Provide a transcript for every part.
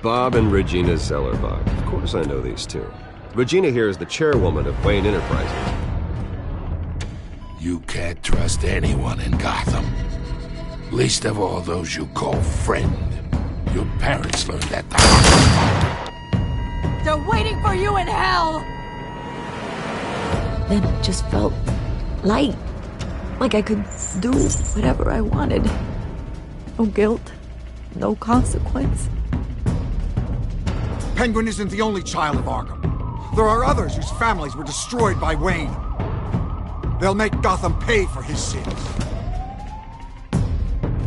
Bob and Regina Zellerbach. Of course I know these two. Regina here is the chairwoman of Wayne Enterprises. You can't trust anyone in Gotham. Least of all those you call friend. Your parents learned that the hard way. They're waiting for you in hell! Then it just felt light. Like I could do whatever I wanted. No guilt, no consequence. Penguin isn't the only child of Arkham. There are others whose families were destroyed by Wayne. They'll make Gotham pay for his sins.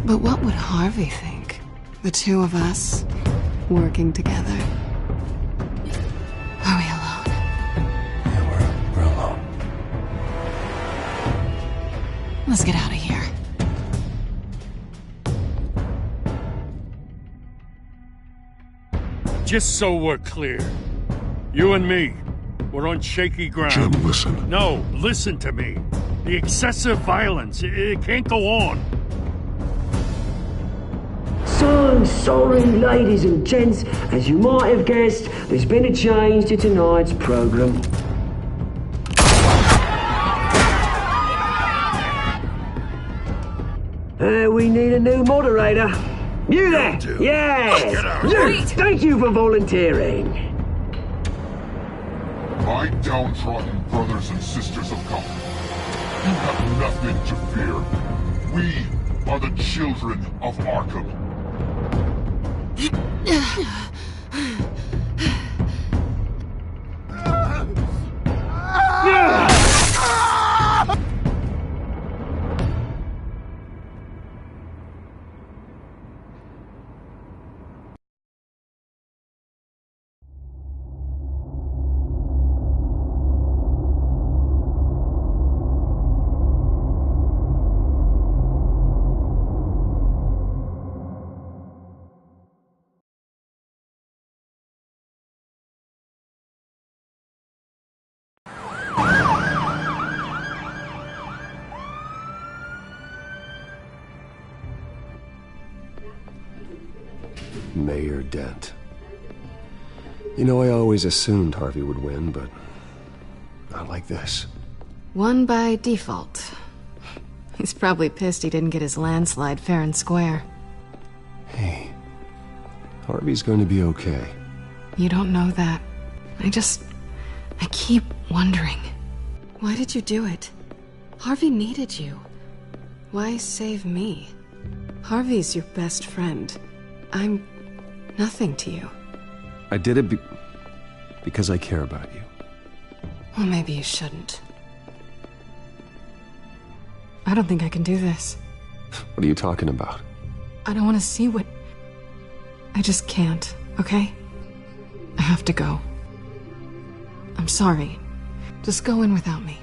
But what would Harvey think? The two of us, working together. Are we alone? Yeah, we're alone. Let's get out of here. Just so we're clear, you and me, we're on shaky ground. Jim, listen. No, listen to me. The excessive violence, it can't go on. So, sorry, ladies and gents, as you might have guessed, there's been a change to tonight's program. We need a new moderator. You there? Yes! You! Thank you for volunteering. My downtrodden brothers and sisters of Gotham, you have nothing to fear. We are the children of Arkham. Mayor Dent. You know, I always assumed Harvey would win, but not like this. Won by default. He's probably pissed he didn't get his landslide fair and square. Hey, Harvey's going to be okay. You don't know that. I keep wondering. Why did you do it? Harvey needed you. Why save me? Harvey's your best friend. I'm nothing to you. I did it because I care about you. Well, maybe you shouldn't. I don't think I can do this. What are you talking about? I don't want to see what... I just can't, okay? I have to go. I'm sorry. Just go in without me.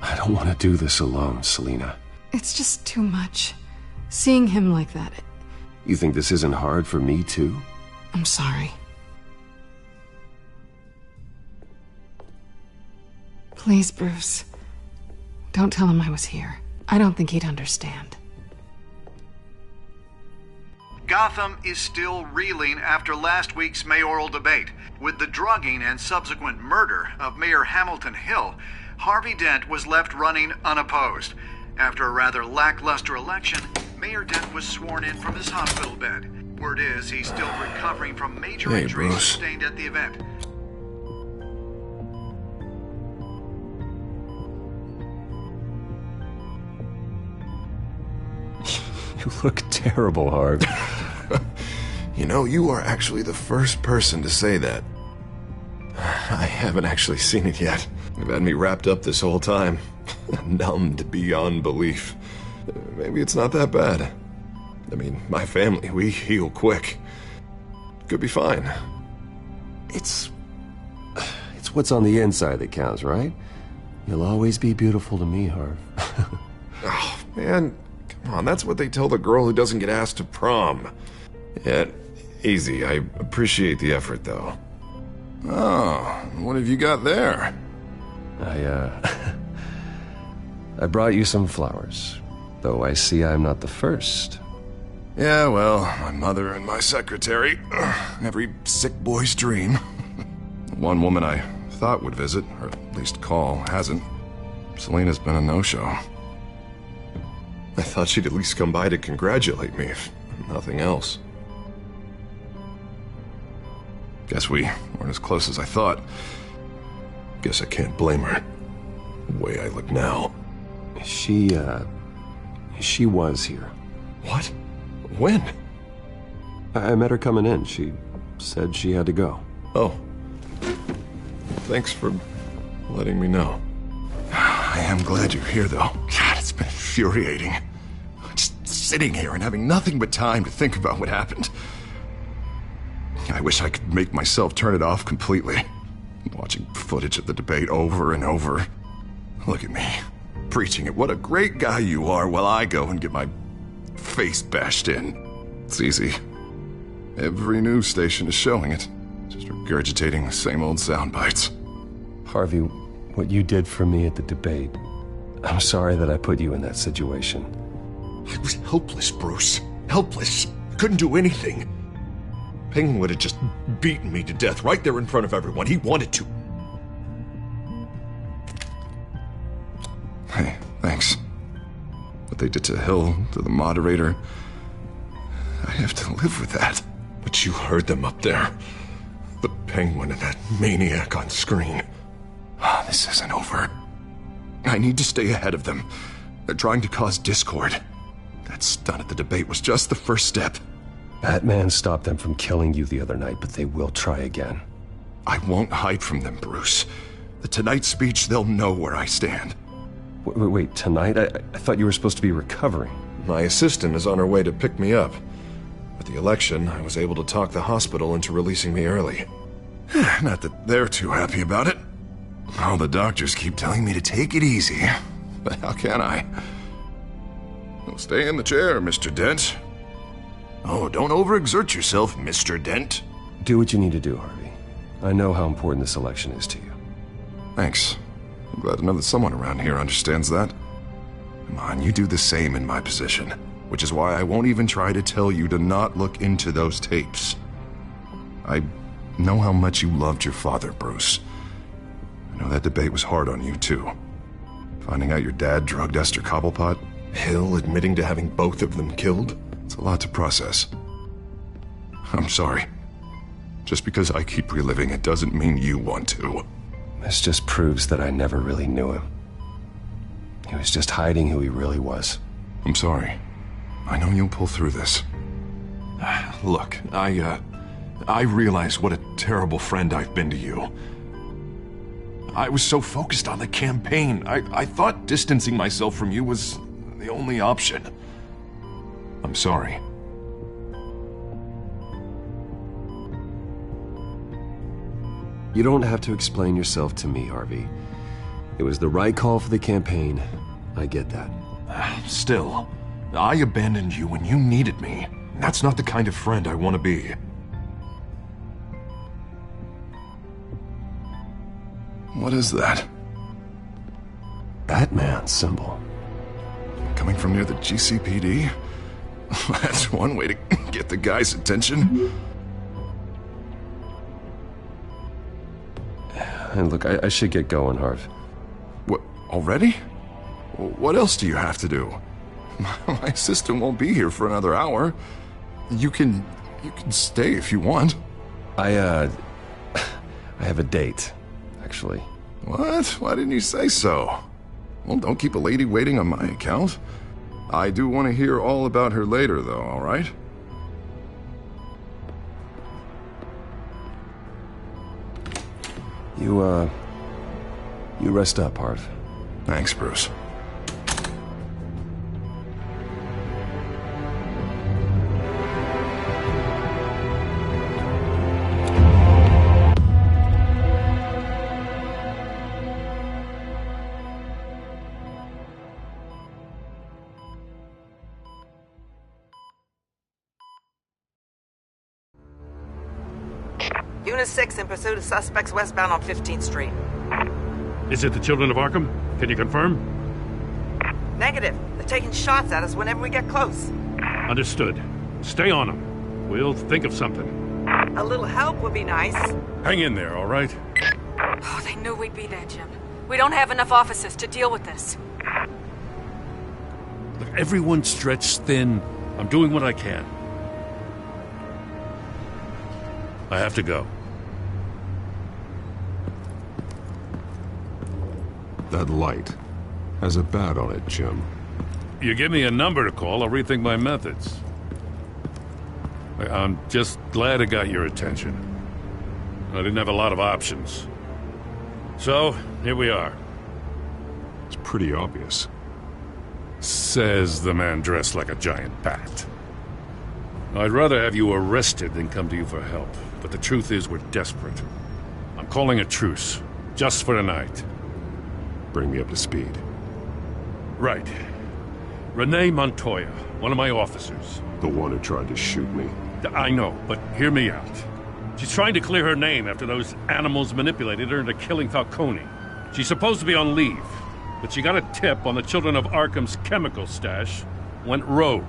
I don't want to do this alone, Selina. It's just too much. Seeing him like that... You think this isn't hard for me, too? I'm sorry. Please, Bruce. Don't tell him I was here. I don't think he'd understand. Gotham is still reeling after last week's mayoral debate. With the drugging and subsequent murder of Mayor Hamilton Hill, Harvey Dent was left running unopposed. After a rather lackluster election, Mayor Dent was sworn in from his hospital bed. Word is he's still recovering from major injuries sustained at the event. You look terrible, Harv. You know, you are actually the first person to say that. I haven't actually seen it yet. You've had me wrapped up this whole time. Numbed beyond belief. Maybe it's not that bad. I mean, my family, we heal quick. Could be fine. It's what's on the inside that counts, right? You'll always be beautiful to me, Harv. Oh, man. Come on, that's what they tell the girl who doesn't get asked to prom. Yeah, easy. I appreciate the effort, though. Oh, what have you got there? I brought you some flowers. Though I see I'm not the first. Yeah, well, my mother and my secretary. Every sick boy's dream. One woman I thought would visit, or at least call, hasn't. Selena's been a no-show. I thought she'd at least come by to congratulate me, if nothing else. Guess we weren't as close as I thought. Guess I can't blame her. The way I look now. She was here. What? When? I met her coming in. She said she had to go. Oh. Thanks for letting me know. I am glad you're here, though. God, it's been infuriating. Just sitting here and having nothing but time to think about what happened. I wish I could make myself turn it off completely. Watching footage of the debate over and over. Look at me, preaching at what a great guy you are while I go and get my face bashed in. It's easy. Every news station is showing it. Just regurgitating the same old sound bites. Harvey, what you did for me at the debate, I'm sorry that I put you in that situation. I was helpless, Bruce. Helpless. Couldn't do anything. Penguin would have just beaten me to death right there in front of everyone. He wanted to. Hey, thanks. What they did to Hill, to the moderator, I have to live with that. But you heard them up there. The Penguin and that maniac on screen. This isn't over. I need to stay ahead of them. They're trying to cause discord. That stunt at the debate was just the first step. Batman stopped them from killing you the other night, but they will try again. I won't hide from them, Bruce. The Tonight speech, they'll know where I stand. Wait, tonight? I thought you were supposed to be recovering. My assistant is on her way to pick me up. With the election, I was able to talk the hospital into releasing me early. Not that they're too happy about it. All the doctors keep telling me to take it easy. But how can I? Well, stay in the chair, Mr. Dent. Oh, don't overexert yourself, Mr. Dent. Do what you need to do, Harvey. I know how important this election is to you. Thanks. I'm glad to know that someone around here understands that. Come on, you do the same in my position. Which is why I won't even try to tell you to not look into those tapes. I know how much you loved your father, Bruce. I know that debate was hard on you, too. Finding out your dad drugged Esther Cobblepot, Hill admitting to having both of them killed. It's a lot to process. I'm sorry. Just because I keep reliving it doesn't mean you want to. This just proves that I never really knew him. He was just hiding who he really was. I'm sorry. I know you'll pull through this. Look, I realize what a terrible friend I've been to you. I was so focused on the campaign. I thought distancing myself from you was the only option. I'm sorry. You don't have to explain yourself to me, Harvey. It was the right call for the campaign. I get that. Still, I abandoned you when you needed me. That's not the kind of friend I want to be. What is that? Batman symbol. Coming from near the GCPD? That's one way to get the guy's attention. And look, I should get going, Harv. What, already? What else do you have to do? My assistant won't be here for another hour. You can stay if you want. I have a date, actually. What? Why didn't you say so? Well, don't keep a lady waiting on my account. I do want to hear all about her later, though, all right? You rest up, Harv. Thanks, Bruce. Unit 6 in pursuit of suspects westbound on 15th Street. Is it the Children of Arkham? Can you confirm? Negative. They're taking shots at us whenever we get close. Understood. Stay on them. We'll think of something. A little help would be nice. Hang in there, all right? Oh, they knew we'd be there, Jim. We don't have enough officers to deal with this. Look, everyone's stretched thin. I'm doing what I can. I have to go. That light has a bat on it, Jim. You give me a number to call, I'll rethink my methods. I'm just glad I got your attention. I didn't have a lot of options. So, here we are. It's pretty obvious. Says the man dressed like a giant bat. I'd rather have you arrested than come to you for help. But the truth is, we're desperate. I'm calling a truce. Just for tonight. Bring me up to speed. Right. Renee Montoya, one of my officers. The one who tried to shoot me. I know, but hear me out. She's trying to clear her name after those animals manipulated her into killing Falcone. She's supposed to be on leave, but she got a tip on the Children of Arkham's chemical stash, went rogue.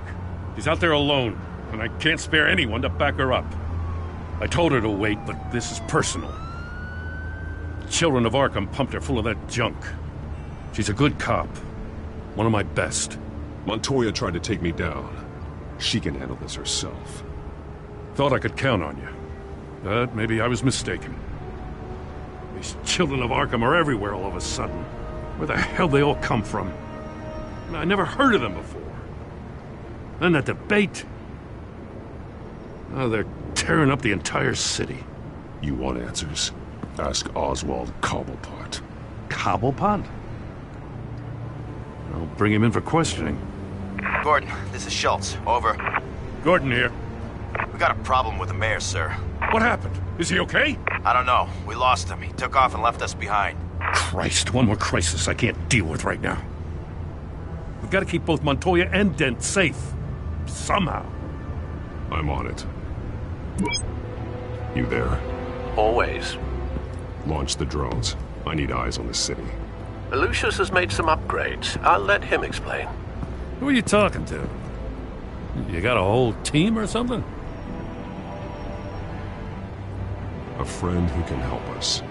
She's out there alone, and I can't spare anyone to back her up. I told her to wait, but this is personal. The Children of Arkham pumped her full of that junk. She's a good cop. One of my best. Montoya tried to take me down. She can handle this herself. Thought I could count on you. But maybe I was mistaken. These Children of Arkham are everywhere all of a sudden. Where the hell they all come from? I never heard of them before. Then that debate. Oh, they're tearing up the entire city. You want answers? Ask Oswald Cobblepot. Cobblepot? I'll bring him in for questioning. Gordon, this is Schultz. Over. Gordon here. We got a problem with the mayor, sir. What happened? Is he okay? I don't know. We lost him. He took off and left us behind. Christ, one more crisis I can't deal with right now. We've got to keep both Montoya and Dent safe. Somehow. I'm on it. You there? Always. Launch the drones. I need eyes on the city. Lucius has made some upgrades. I'll let him explain. Who are you talking to? You got a whole team or something? A friend who can help us.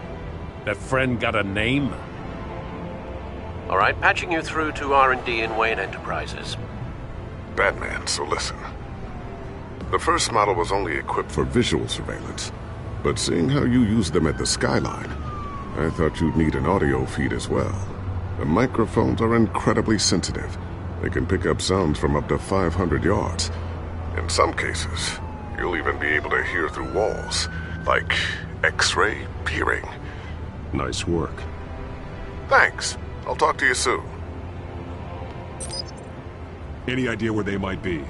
That friend got a name? All right, patching you through to R&D in Wayne Enterprises. Batman, so listen. The first model was only equipped for visual surveillance, but seeing how you use them at the Skyline, I thought you'd need an audio feed as well. The microphones are incredibly sensitive. They can pick up sounds from up to 500 yards. In some cases, you'll even be able to hear through walls, like X-ray peering. Nice work. Thanks. I'll talk to you soon. Any idea where they might be?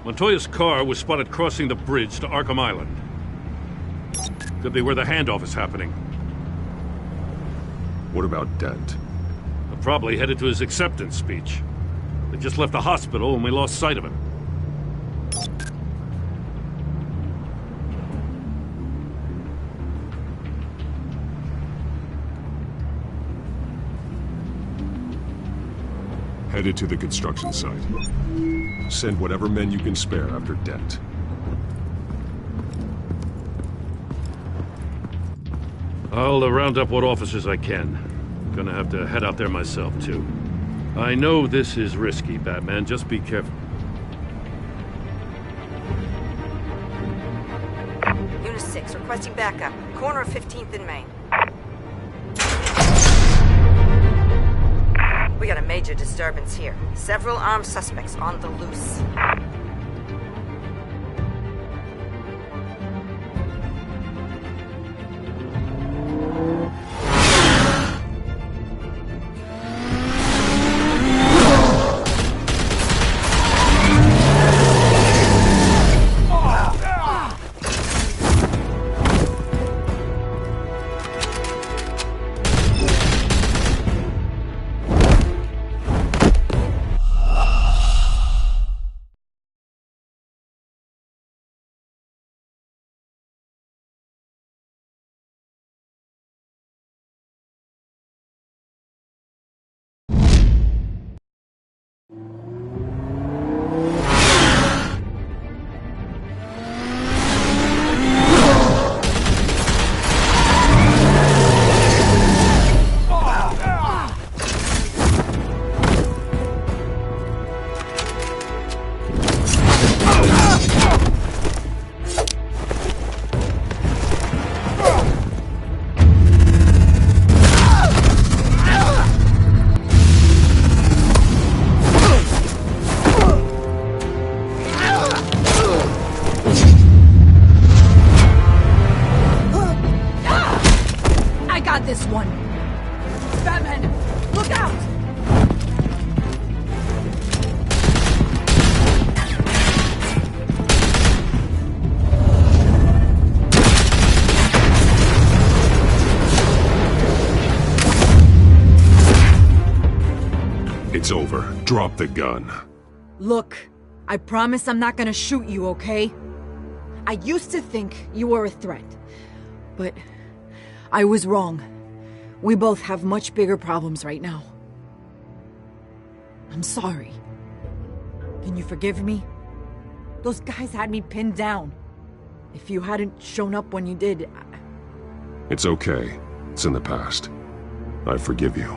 Montoya's car was spotted crossing the bridge to Arkham Island. Could be where the handoff is happening. What about Dent? They're probably headed to his acceptance speech. They just left the hospital and we lost sight of him. Headed to the construction site. Send whatever men you can spare after Dent. I'll round up what officers I can. Gonna have to head out there myself, too. I know this is risky, Batman. Just be careful. Unit 6, requesting backup. Corner of 15th and Main. We got a major disturbance here. Several armed suspects on the loose. It's over. Drop the gun. Look, I promise I'm not gonna shoot you, okay? I used to think you were a threat, but I was wrong. We both have much bigger problems right now. I'm sorry. Can you forgive me? Those guys had me pinned down. If you hadn't shown up when you did, It's okay. It's in the past. I forgive you.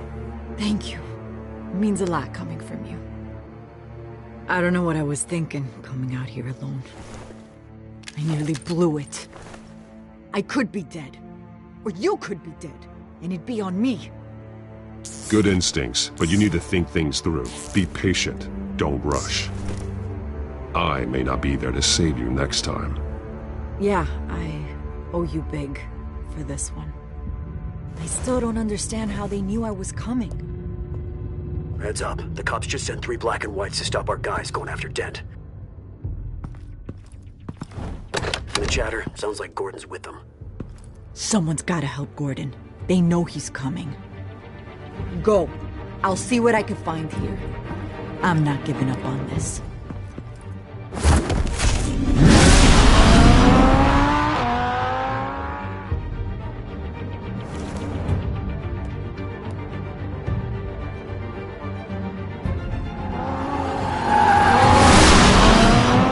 Thank you. It means a lot coming from you. I don't know what I was thinking, coming out here alone. I nearly blew it. I could be dead. Or you could be dead. And it'd be on me. Good instincts, but you need to think things through. Be patient. Don't rush. I may not be there to save you next time. Yeah, I owe you big for this one. I still don't understand how they knew I was coming. Heads up. The cops just sent 3 black and whites to stop our guys going after Dent. From the chatter, sounds like Gordon's with them. Someone's gotta help Gordon. They know he's coming. Go. I'll see what I can find here. I'm not giving up on this.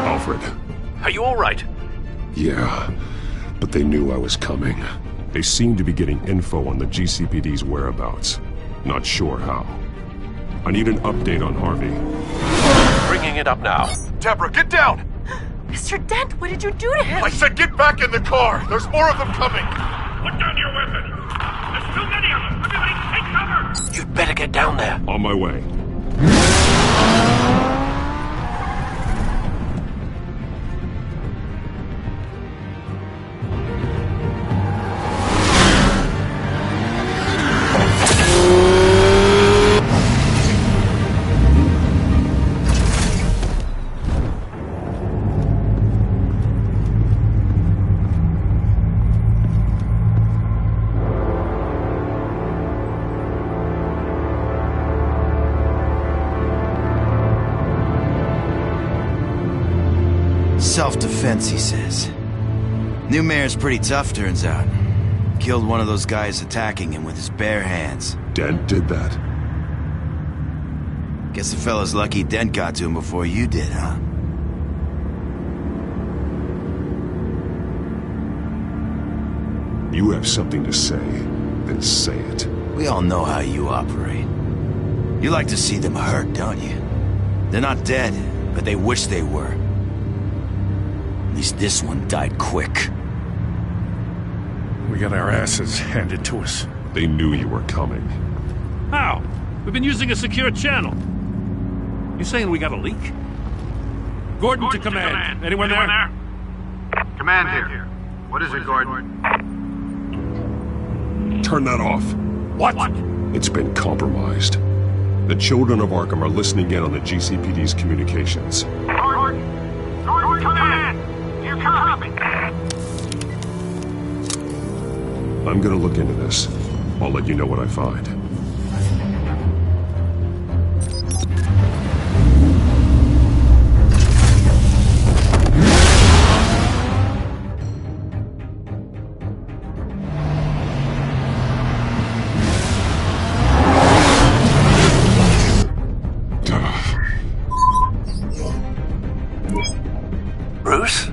Alfred. Are you all right? Yeah, but they knew I was coming. They seem to be getting info on the GCPD's whereabouts. Not sure how. I need an update on Harvey. Bringing it up now. Deborah, get down! Mr. Dent, what did you do to him? I said get back in the car! There's more of them coming! Put down your weapon! There's too many of them! Everybody take cover! You'd better get down there. On my way. Self-defense, he says. New mayor's pretty tough, turns out. Killed one of those guys attacking him with his bare hands. Dent did that? Guess the fella's lucky Dent got to him before you did, huh? You have something to say, then say it. We all know how you operate. You like to see them hurt, don't you? They're not dead, but they wish they were. At least this one died quick. We got our asses handed to us. They knew you were coming. How? We've been using a secure channel. You saying we got a leak? Gordon to command. Anyone there? Command here. What is it, Gordon? Turn that off. What? It's been compromised. The children of Arkham are listening in on the GCPD's communications. Gordon, command! You copy? I'm gonna look into this. I'll let you know what I find. Bruce?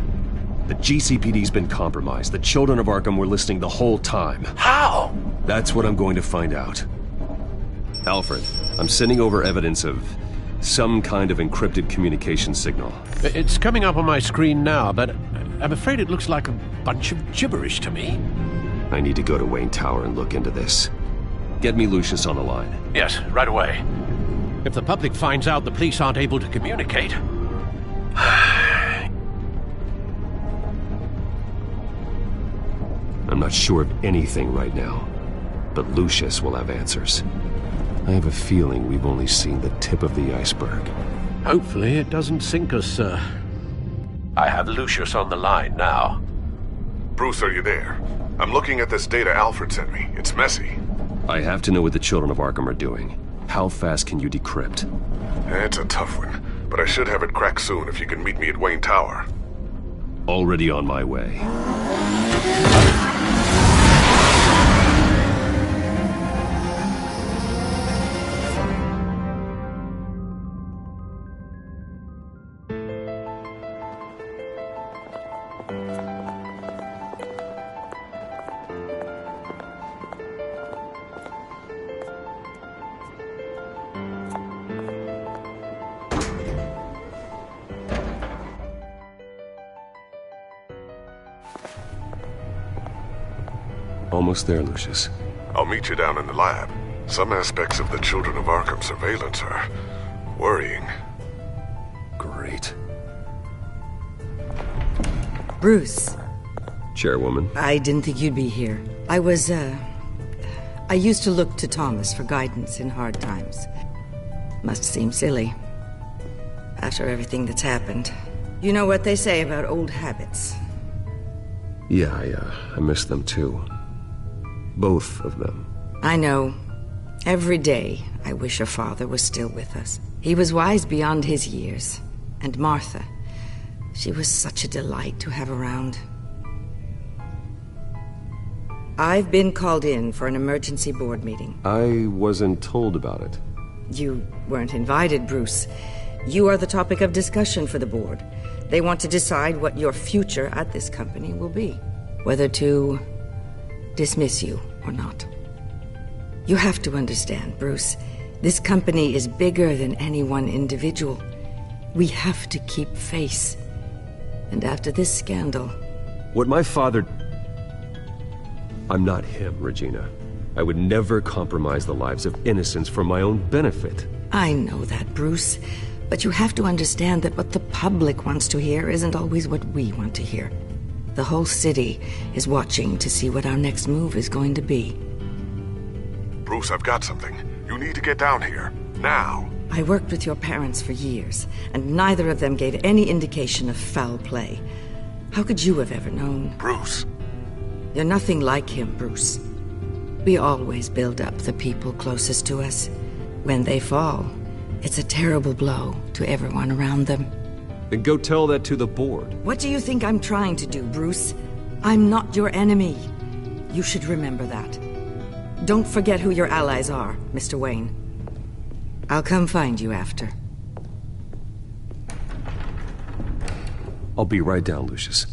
The GCPD's been compromised. The children of Arkham were listening the whole time. How? That's what I'm going to find out. Alfred, I'm sending over evidence of some kind of encrypted communication signal. It's coming up on my screen now, but I'm afraid it looks like a bunch of gibberish to me. I need to go to Wayne Tower and look into this. Get me Lucius on the line. Yes, right away. If the public finds out the police aren't able to communicate... I'm not sure of anything right now, but Lucius will have answers. I have a feeling we've only seen the tip of the iceberg. Hopefully it doesn't sink us, sir. I have Lucius on the line now. Bruce, are you there? I'm looking at this data Alfred sent me. It's messy. I have to know what the children of Arkham are doing. How fast can you decrypt? It's a tough one, but I should have it cracked soon if you can meet me at Wayne Tower. Already on my way. Almost there, Lucius. I'll meet you down in the lab. Some aspects of the Children of Arkham surveillance are worrying. Great. Bruce. Chairwoman. I didn't think you'd be here. I used to look to Thomas for guidance in hard times. Must seem silly. After everything that's happened. You know what they say about old habits. Yeah, I miss them too. Both of them. I know. Every day, I wish her father was still with us. He was wise beyond his years. And Martha, she was such a delight to have around. I've been called in for an emergency board meeting. I wasn't told about it. You weren't invited, Bruce. You are the topic of discussion for the board. They want to decide what your future at this company will be. Whether to dismiss you or not. You have to understand, Bruce. This company is bigger than any one individual. We have to keep face. And after this scandal... What my father... I'm not him, Regina. I would never compromise the lives of innocents for my own benefit. I know that, Bruce. But you have to understand that what the public wants to hear isn't always what we want to hear. The whole city is watching to see what our next move is going to be. Bruce, I've got something. You need to get down here. Now. I worked with your parents for years, and neither of them gave any indication of foul play. How could you have ever known? Bruce. You're nothing like him, Bruce. We always build up the people closest to us. When they fall, it's a terrible blow to everyone around them. Then go tell that to the board. What do you think I'm trying to do, Bruce? I'm not your enemy. You should remember that. Don't forget who your allies are, Mr. Wayne. I'll come find you after. I'll be right down, Lucius.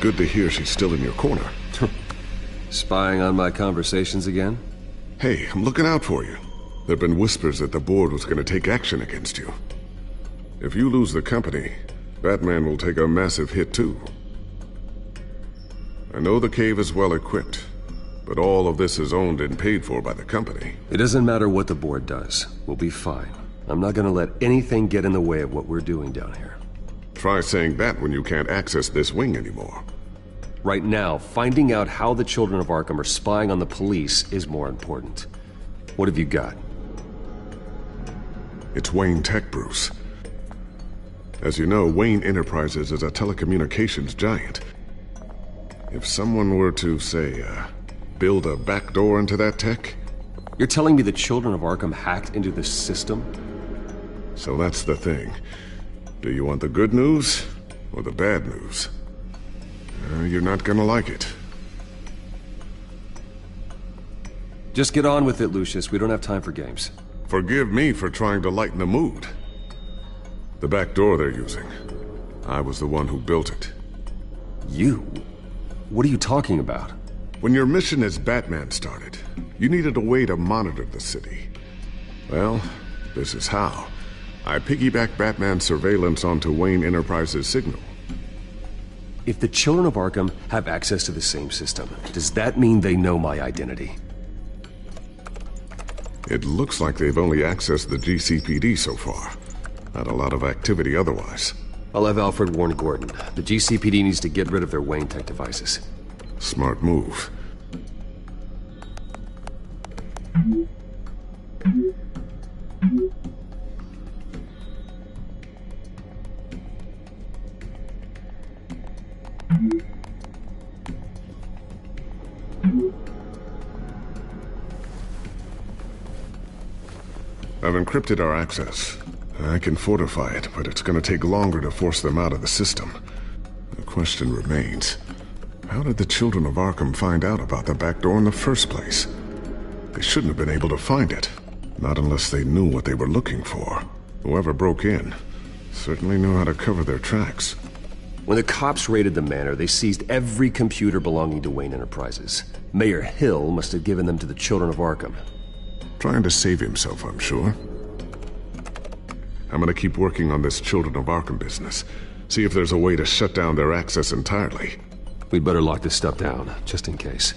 Good to hear she's still in your corner. Spying on my conversations again? Hey, I'm looking out for you. There've been whispers that the board was going to take action against you. If you lose the company, Batman will take a massive hit too. I know the cave is well equipped, but all of this is owned and paid for by the company. It doesn't matter what the board does. We'll be fine. I'm not going to let anything get in the way of what we're doing down here. Try saying that when you can't access this wing anymore. Right now, finding out how the Children of Arkham are spying on the police is more important. What have you got? It's Wayne Tech, Bruce. As you know, Wayne Enterprises is a telecommunications giant. If someone were to, say, build a backdoor into that tech... You're telling me the Children of Arkham hacked into this system? So that's the thing. Do you want the good news or the bad news? You're not gonna like it. Just get on with it, Lucius. We don't have time for games. Forgive me for trying to lighten the mood. The back door they're using. I was the one who built it. You? What are you talking about? When your mission as Batman started, you needed a way to monitor the city. Well, this is how. I piggybacked Batman's surveillance onto Wayne Enterprises' signal. If the Children of Arkham have access to the same system, does that mean they know my identity? It looks like they've only accessed the GCPD so far. Not a lot of activity otherwise. I'll have Alfred warn Gordon. The GCPD needs to get rid of their Wayne Tech devices. Smart move. I've encrypted our access. I can fortify it, but it's going to take longer to force them out of the system. The question remains, how did the Children of Arkham find out about the back door in the first place? They shouldn't have been able to find it. Not unless they knew what they were looking for. Whoever broke in certainly knew how to cover their tracks. When the cops raided the manor, they seized every computer belonging to Wayne Enterprises. Mayor Hill must have given them to the Children of Arkham. Trying to save himself, I'm sure. I'm gonna keep working on this Children of Arkham business. See if there's a way to shut down their access entirely. We'd better lock this stuff down, just in case.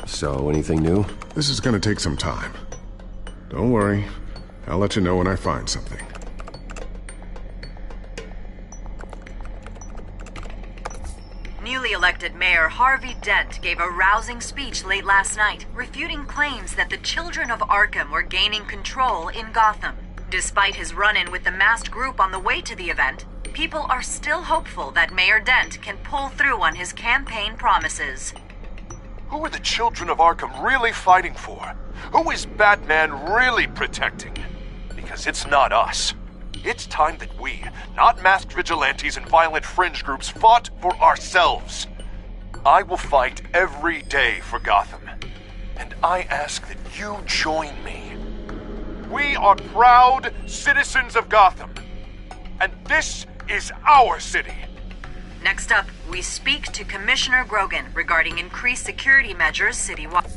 So, anything new? This is gonna take some time. Don't worry. I'll let you know when I find something. Newly elected Mayor Harvey Dent gave a rousing speech late last night, refuting claims that the Children of Arkham were gaining control in Gotham. Despite his run-in with the masked group on the way to the event, people are still hopeful that Mayor Dent can pull through on his campaign promises. Who are the Children of Arkham really fighting for? Who is Batman really protecting? Because it's not us. It's time that we, not masked vigilantes and violent fringe groups, fought for ourselves. I will fight every day for Gotham. And I ask that you join me. We are proud citizens of Gotham. And this is our city. Next up, we speak to Commissioner Grogan regarding increased security measures citywide.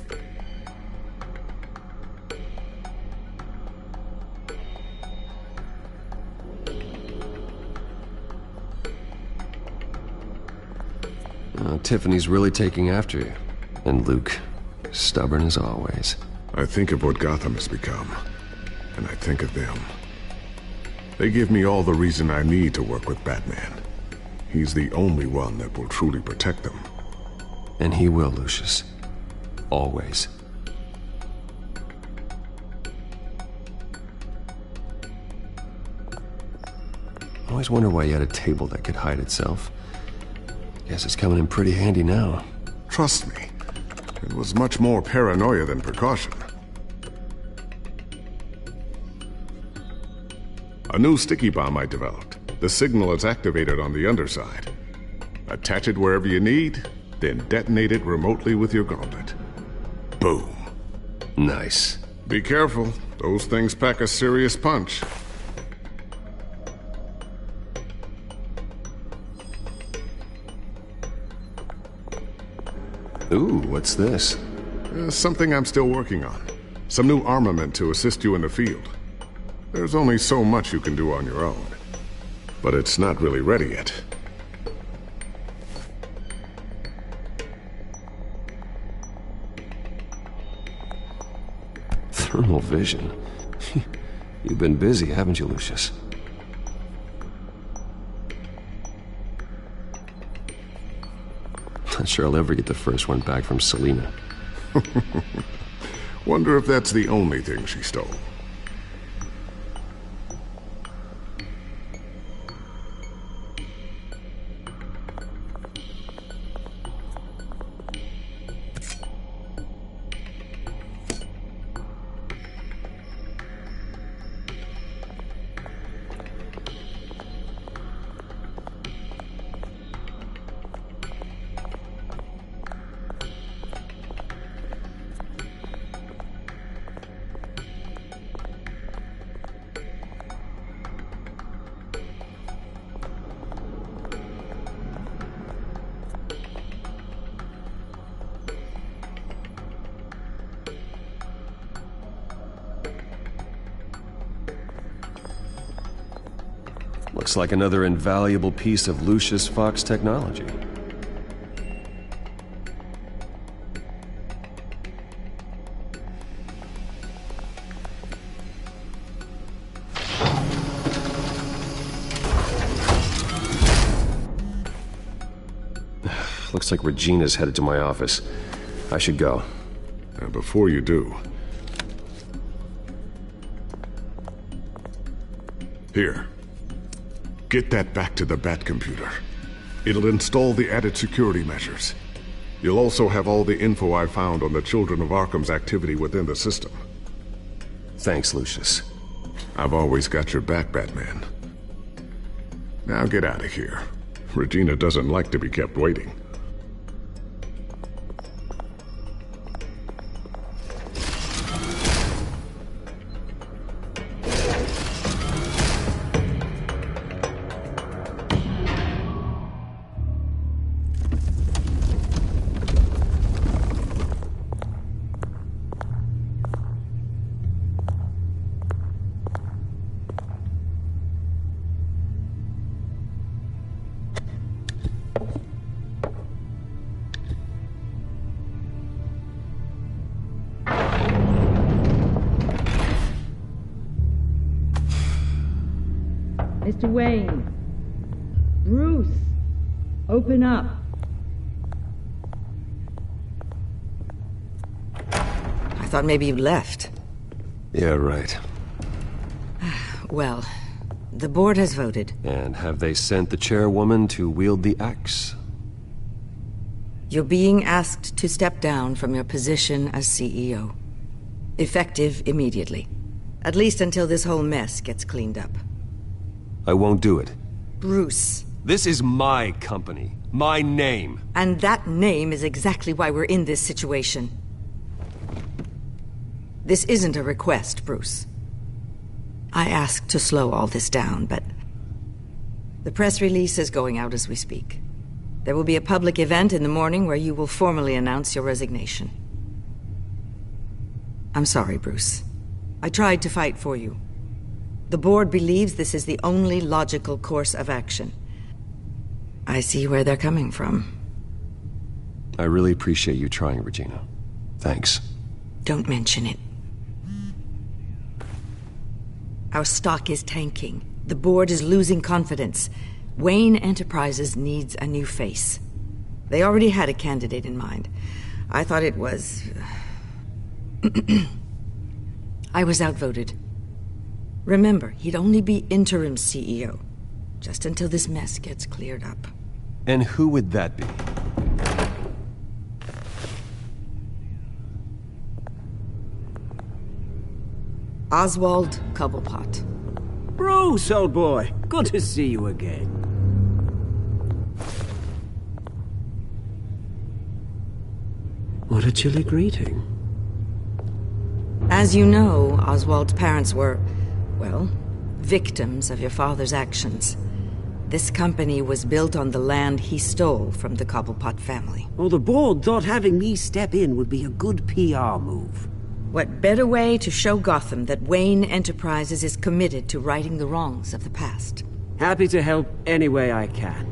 Tiffany's really taking after you. And Luke, stubborn as always. I think of what Gotham has become, and I think of them. They give me all the reason I need to work with Batman. He's the only one that will truly protect them. And he will, Lucius. Always. I always wonder why you had a table that could hide itself. Guess it's coming in pretty handy now. Trust me, it was much more paranoia than precaution. A new sticky bomb I developed. The signal is activated on the underside. Attach it wherever you need, then detonate it remotely with your gauntlet. Boom. Nice. Be careful. Those things pack a serious punch. Ooh, what's this? Something I'm still working on. Some new armament to assist you in the field. There's only so much you can do on your own. But it's not really ready yet. Thermal vision. You've been busy, haven't you, Lucius? Not sure I'll ever get the first one back from Selina. Wonder if that's the only thing she stole. Looks like another invaluable piece of Lucius Fox technology. Looks like Regina's headed to my office. I should go. And before you do... Here. Get that back to the Bat computer. It'll install the added security measures. You'll also have all the info I found on the Children of Arkham's activity within the system. Thanks, Lucius. I've always got your back, Batman. Now get out of here. Regina doesn't like to be kept waiting. Mr. Wayne. Bruce. Open up. I thought maybe you left. Yeah, right. Well, the board has voted. And have they sent the chairwoman to wield the axe? You're being asked to step down from your position as CEO. Effective immediately. At least until this whole mess gets cleaned up. I won't do it. Bruce. This is my company. My name. And that name is exactly why we're in this situation. This isn't a request, Bruce. I asked to slow all this down, but... the press release is going out as we speak. There will be a public event in the morning where you will formally announce your resignation. I'm sorry, Bruce. I tried to fight for you. The board believes this is the only logical course of action. I see where they're coming from. I really appreciate you trying, Regina. Thanks. Don't mention it. Our stock is tanking. The board is losing confidence. Wayne Enterprises needs a new face. They already had a candidate in mind. I thought it was... I was outvoted. Remember, he'd only be interim CEO, just until this mess gets cleared up. And who would that be? Oswald Cobblepot. Bruce, old boy. Good to see you again. What a chilly greeting. As you know, Oswald's parents were, well, victims of your father's actions. This company was built on the land he stole from the Cobblepot family. Well, the board thought having me step in would be a good PR move. What better way to show Gotham that Wayne Enterprises is committed to righting the wrongs of the past? Happy to help any way I can.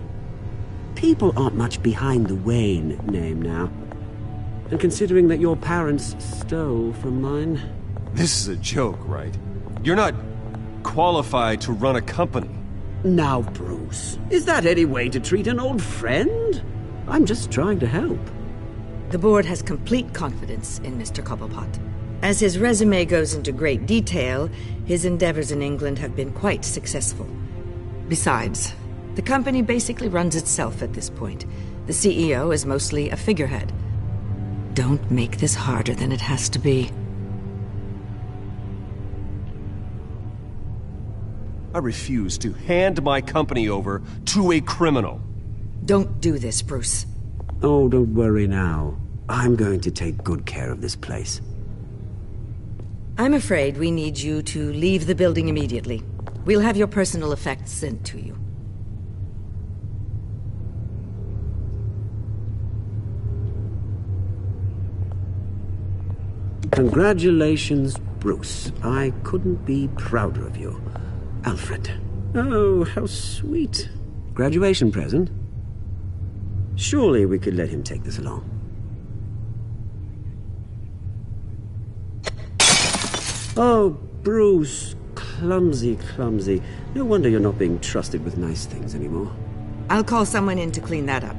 People aren't much behind the Wayne name now. And considering that your parents stole from mine... This is a joke, right? You're not qualified to run a company. Now, Bruce, is that any way to treat an old friend? I'm just trying to help. The board has complete confidence in Mr. Cobblepot. As his resume goes into great detail, his endeavors in England have been quite successful. Besides, the company basically runs itself at this point. The CEO is mostly a figurehead. Don't make this harder than it has to be. I refuse to hand my company over to a criminal. Don't do this, Bruce. Oh, don't worry now. I'm going to take good care of this place. I'm afraid we need you to leave the building immediately. We'll have your personal effects sent to you. Congratulations, Bruce. I couldn't be prouder of you. Alfred. Oh, how sweet. Graduation present? Surely we could let him take this along. Oh, Bruce. Clumsy, clumsy. No wonder you're not being trusted with nice things anymore. I'll call someone in to clean that up.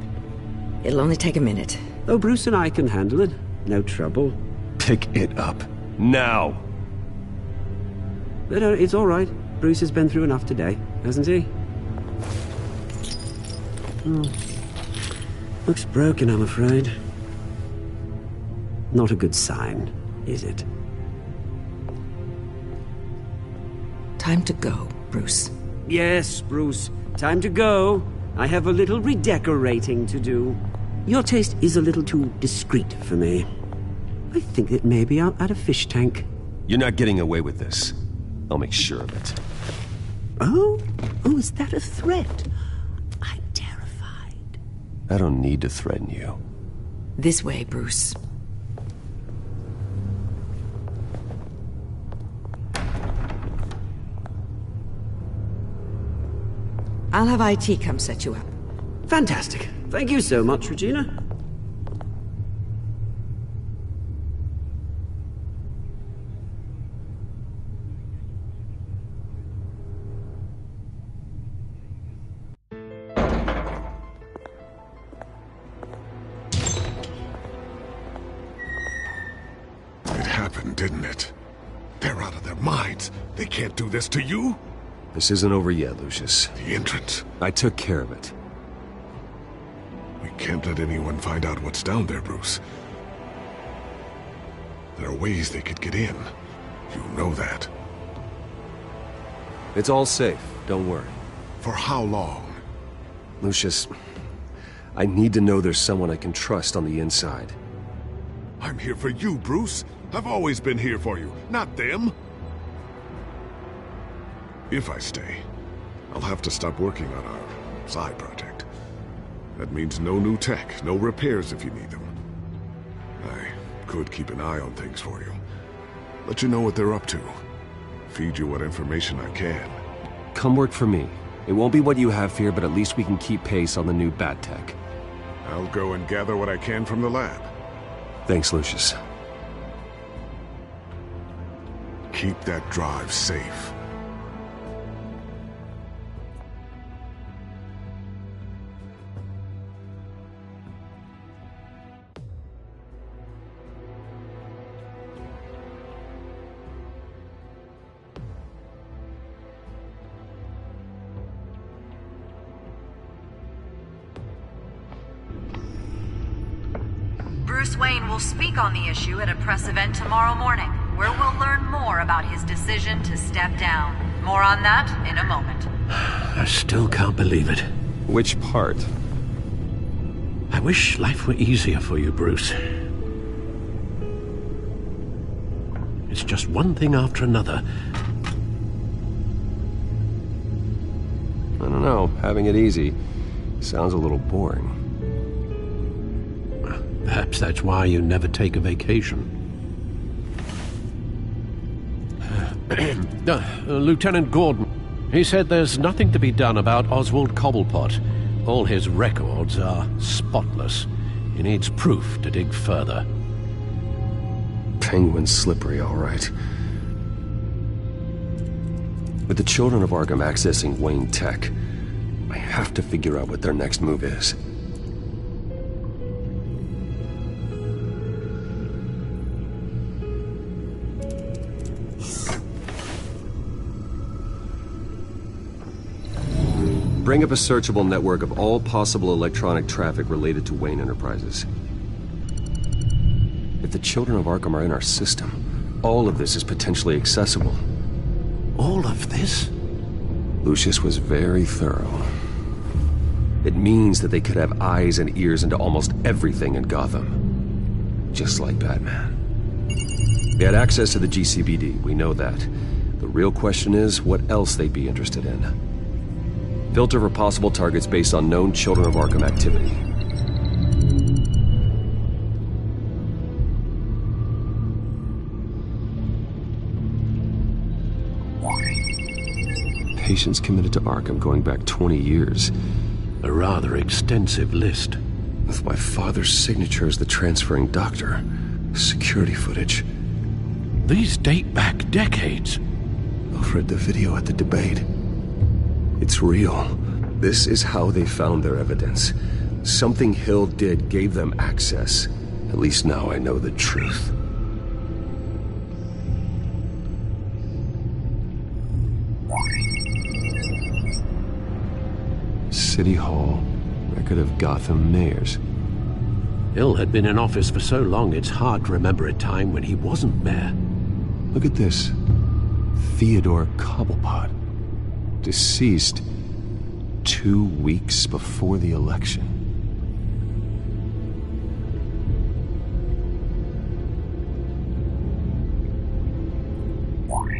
It'll only take a minute. Oh, Bruce and I can handle it. No trouble. Pick it up. Now! But it's all right. Bruce has been through enough today, hasn't he? Looks broken, I'm afraid. Not a good sign, is it? Time to go, Bruce. Yes, Bruce. Time to go. I have a little redecorating to do. Your taste is a little too discreet for me. I think that maybe I'll add a fish tank. You're not getting away with this. I'll make sure of it. Oh? Oh, is that a threat? I'm terrified. I don't need to threaten you. This way, Bruce. I'll have IT come set you up. Fantastic. Thank you so much, Regina. It happened, didn't it? They're out of their minds. They can't do this to you? This isn't over yet, Lucius. The entrance. I took care of it. We can't let anyone find out what's down there, Bruce. There are ways they could get in. You know that. It's all safe. Don't worry. For how long? Lucius, I need to know there's someone I can trust on the inside. I'm here for you, Bruce. I've always been here for you, not them. If I stay, I'll have to stop working on our side project. That means no new tech, no repairs if you need them. I could keep an eye on things for you. Let you know what they're up to. Feed you what information I can. Come work for me. It won't be what you have here, but at least we can keep pace on the new bat tech. I'll go and gather what I can from the lab. Thanks, Lucius. Keep that drive safe. Bruce Wayne will speak on the issue at a press event tomorrow morning, where we'll learn more about his decision to step down. More on that in a moment. I still can't believe it. Which part? I wish life were easier for you, Bruce. It's just one thing after another. I don't know. Having it easy sounds a little boring. Perhaps that's why you never take a vacation. Lieutenant Gordon, he said there's nothing to be done about Oswald Cobblepot. All his records are spotless. He needs proof to dig further. Penguin's slippery, all right. With the children of Arkham accessing Wayne Tech, I have to figure out what their next move is. Bring up a searchable network of all possible electronic traffic related to Wayne Enterprises. If the children of Arkham are in our system, all of this is potentially accessible. All of this? Lucius was very thorough. It means that they could have eyes and ears into almost everything in Gotham. Just like Batman. They had access to the GCPD, we know that. The real question is, what else they'd be interested in. Filter for possible targets based on known Children of Arkham activity. patients committed to Arkham going back 20 years. A rather extensive list. With my father's signature as the transferring doctor. Security footage. These date back decades. Alfred, the video at the debate. It's real. This is how they found their evidence. Something Hill did gave them access. At least now I know the truth. City Hall. Record of Gotham mayors. Hill had been in office for so long, it's hard to remember a time when he wasn't mayor. Look at this. Theodore Cobblepot. Deceased 2 weeks before the election.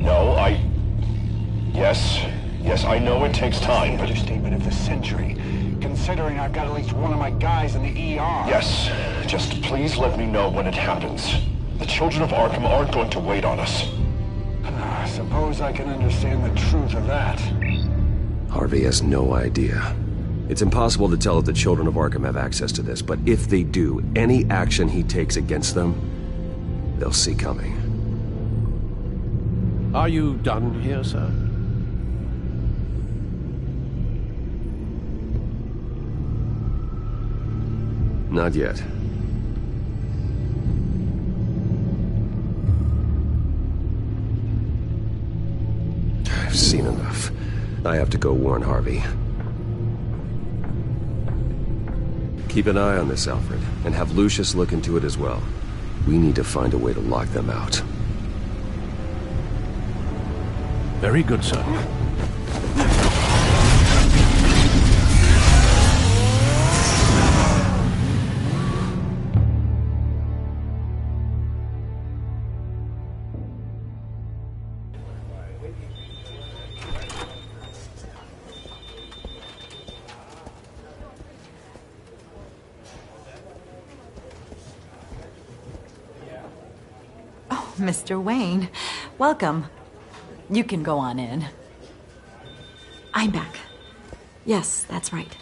No, Yes, I know it takes time, but... Understatement of the century, considering I've got at least one of my guys in the ER. Yes, just please let me know when it happens. The children of Arkham aren't going to wait on us. I suppose I can understand the truth of that. Harvey has no idea. It's impossible to tell if the children of Arkham have access to this, but if they do, any action he takes against them, they'll see coming. Are you done here, sir? Not yet. I've seen enough. I have to go warn Harvey. Keep an eye on this, Alfred, and have Lucius look into it as well. We need to find a way to lock them out. Very good, sir. Mr. Wayne, welcome. You can go on in. I'm back. Yes, that's right.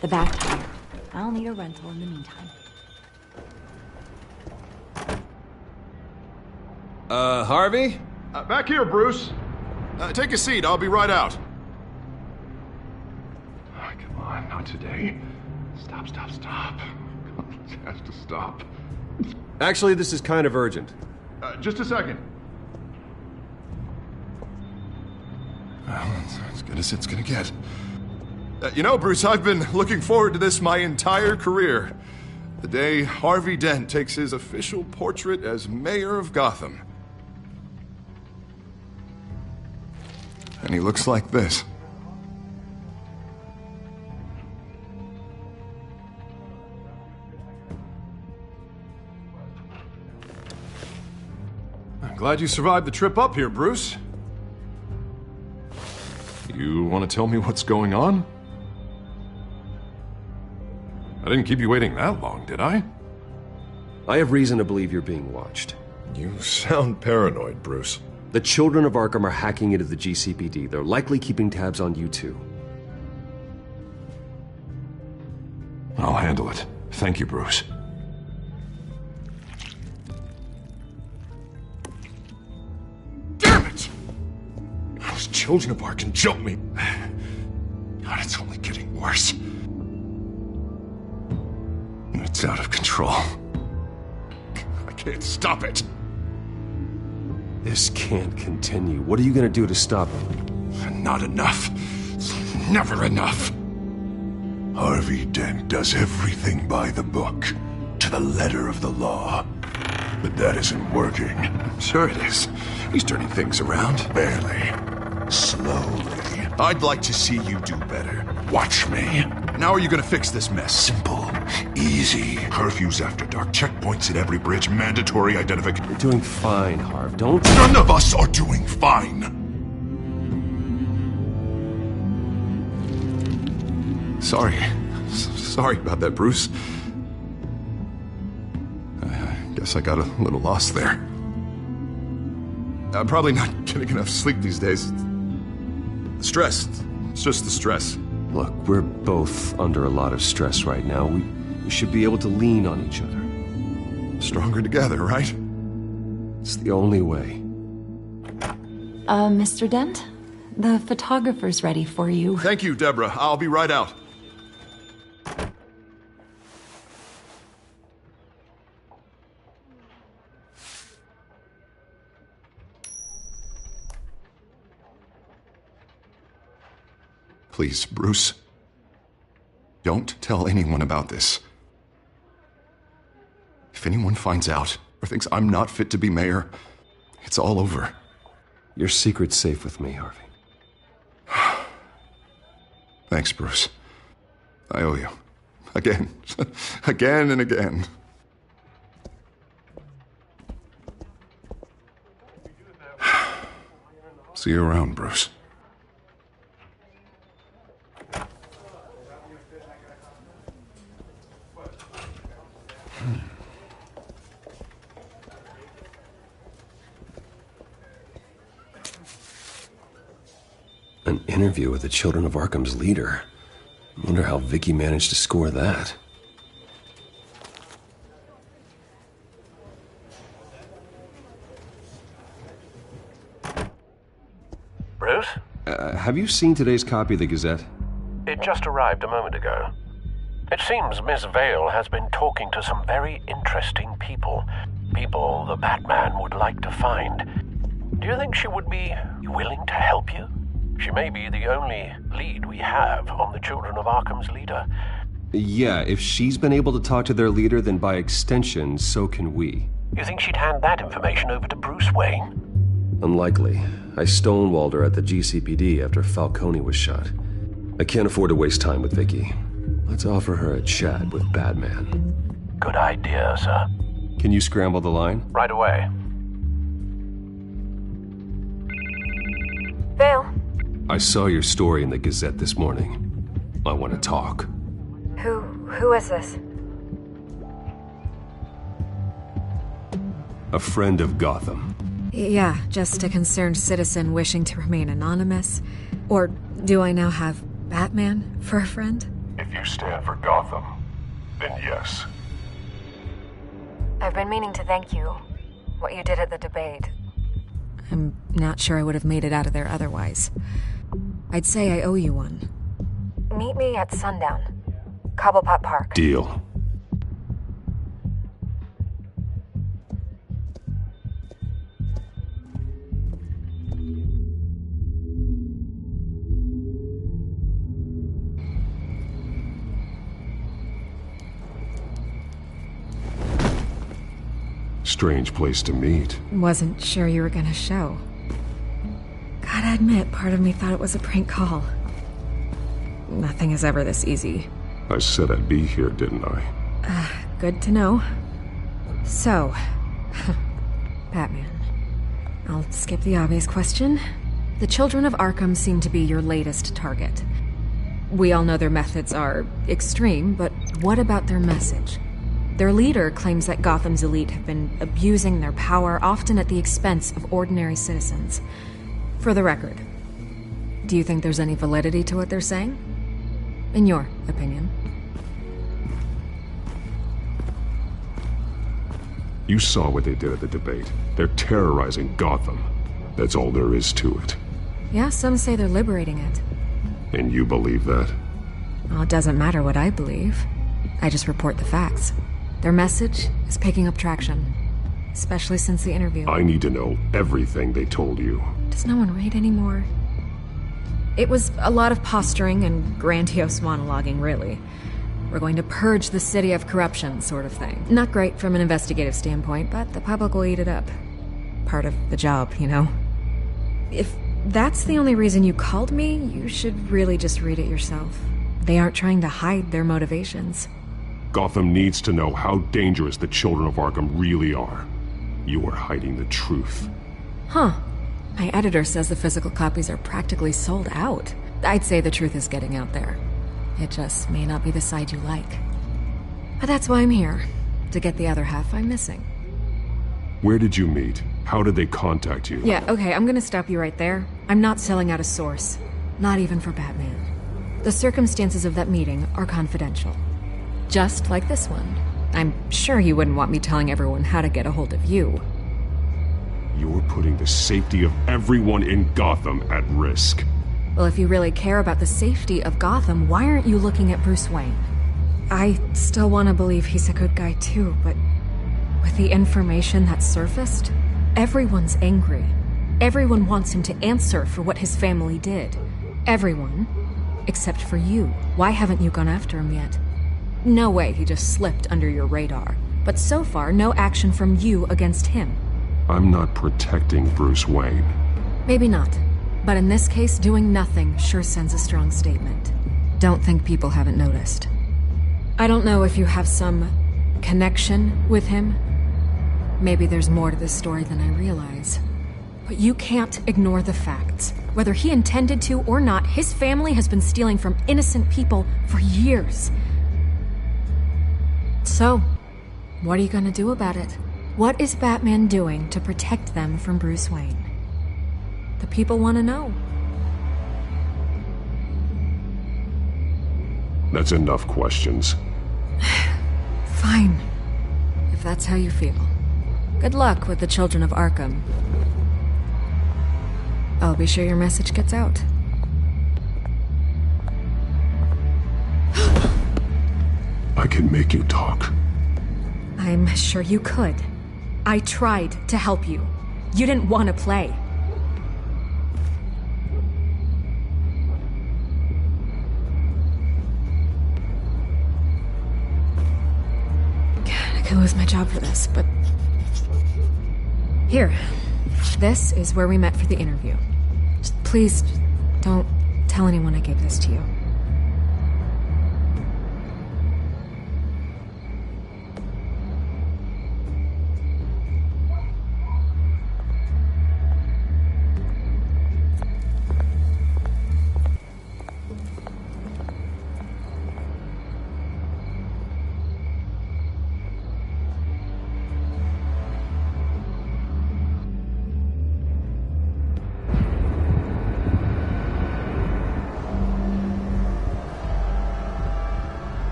The back tire. I'll need a rental in the meantime. Harvey? Back here, Bruce. Take a seat, I'll be right out. Oh, come on, not today. Stop. It has to stop. Actually, this is kind of urgent. Just a second. Well, that's as good as it's gonna get. You know, Bruce, I've been looking forward to this my entire career. The day Harvey Dent takes his official portrait as mayor of Gotham. And he looks like this. I'm glad you survived the trip up here, Bruce. You want to tell me what's going on? I didn't keep you waiting that long, did I? I have reason to believe you're being watched. You sound paranoid, Bruce. The children of Arkham are hacking into the GCPD. They're likely keeping tabs on you too. I'll handle it. Thank you, Bruce. Damn it! Those children of Arkham jumped me. God, it's only getting worse. It's out of control. I can't stop it. This can't continue. What are you gonna do to stop it? Not enough. Never enough. Harvey Dent does everything by the book, to the letter of the law. But that isn't working. Sure it is. He's turning things around. Barely. Slowly. I'd like to see you do better. Watch me. Now are you gonna fix this mess? Simple. Easy. Curfews after dark. Checkpoints at every bridge. Mandatory identification. You're doing fine, Harv. Don't... None of us are doing fine. Sorry about that, Bruce. I guess I got a little lost there. I'm probably not getting enough sleep these days. Stress. It's just the stress. Look, we're both under a lot of stress right now. We should be able to lean on each other. Stronger together, right? It's the only way. Mr. Dent? The photographer's ready for you. Thank you, Deborah. I'll be right out. Please, Bruce. Don't tell anyone about this. If anyone finds out or thinks I'm not fit to be mayor, it's all over. Your secret's safe with me, Harvey. Thanks, Bruce. I owe you. Again. Again and again. See you around, Bruce. An interview with the Children of Arkham's leader. I wonder how Vicky managed to score that. Bruce? Have you seen today's copy of the Gazette? It just arrived a moment ago. It seems Miss Vale has been talking to some very interesting people. People the Batman would like to find. Do you think she would be willing to help you? She may be the only lead we have on the Children of Arkham's leader. Yeah, if she's been able to talk to their leader, then by extension, so can we. You think she'd hand that information over to Bruce Wayne? Unlikely. I stonewalled her at the GCPD after Falcone was shot. I can't afford to waste time with Vicky. Let's offer her a chat with Batman. Good idea, sir. Can you scramble the line? Right away. Vale. I saw your story in the Gazette this morning. I want to talk. Who is this? A friend of Gotham. Yeah, just a concerned citizen wishing to remain anonymous. Or do I now have Batman for a friend? If you stand for Gotham, then yes. I've been meaning to thank you. What you did at the debate. I'm not sure I would have made it out of there otherwise. I'd say I owe you one. Meet me at sundown. Cobblepot Park. Deal. Strange place to meet. Wasn't sure you were gonna show. Gotta admit, part of me thought it was a prank call. Nothing is ever this easy. I said I'd be here, didn't I? Good to know. So, Batman. I'll skip the obvious question. The Children of Arkham seem to be your latest target. We all know their methods are extreme, but what about their message? Their leader claims that Gotham's elite have been abusing their power, often at the expense of ordinary citizens. For the record, do you think there's any validity to what they're saying? In your opinion? You saw what they did at the debate. They're terrorizing Gotham. That's all there is to it. Yeah, some say they're liberating it. And you believe that? Well, it doesn't matter what I believe. I just report the facts. Their message is picking up traction, especially since the interview. I need to know everything they told you. Does no one read anymore? It was a lot of posturing and grandiose monologuing, really. We're going to purge the city of corruption, sort of thing. Not great from an investigative standpoint, but the public will eat it up. Part of the job, you know? If that's the only reason you called me, you should really just read it yourself. They aren't trying to hide their motivations. Gotham needs to know how dangerous the Children of Arkham really are. You are hiding the truth. Huh. My editor says the physical copies are practically sold out. I'd say the truth is getting out there. It just may not be the side you like. But that's why I'm here. To get the other half I'm missing. Where did you meet? How did they contact you? Yeah, okay, I'm gonna stop you right there. I'm not selling out a source. Not even for Batman. The circumstances of that meeting are confidential. Just like this one. I'm sure you wouldn't want me telling everyone how to get a hold of you. You're putting the safety of everyone in Gotham at risk. Well, if you really care about the safety of Gotham, why aren't you looking at Bruce Wayne? I still want to believe he's a good guy too, but with the information that surfaced, everyone's angry. Everyone wants him to answer for what his family did. Everyone, except for you. Why haven't you gone after him yet? No way he just slipped under your radar. But so far, no action from you against him. I'm not protecting Bruce Wayne. Maybe not. But in this case, doing nothing sure sends a strong statement. Don't think people haven't noticed. I don't know if you have some connection with him. Maybe there's more to this story than I realize. But you can't ignore the facts. Whether he intended to or not, his family has been stealing from innocent people for years. So, what are you gonna do about it? What is Batman doing to protect them from Bruce Wayne? The people want to know. That's enough questions. Fine. If that's how you feel. Good luck with the Children of Arkham. I'll be sure your message gets out. I can make you talk. I'm sure you could. I tried to help you. You didn't want to play. I could lose my job for this, but... Here. This is where we met for the interview. Just please, don't tell anyone I gave this to you.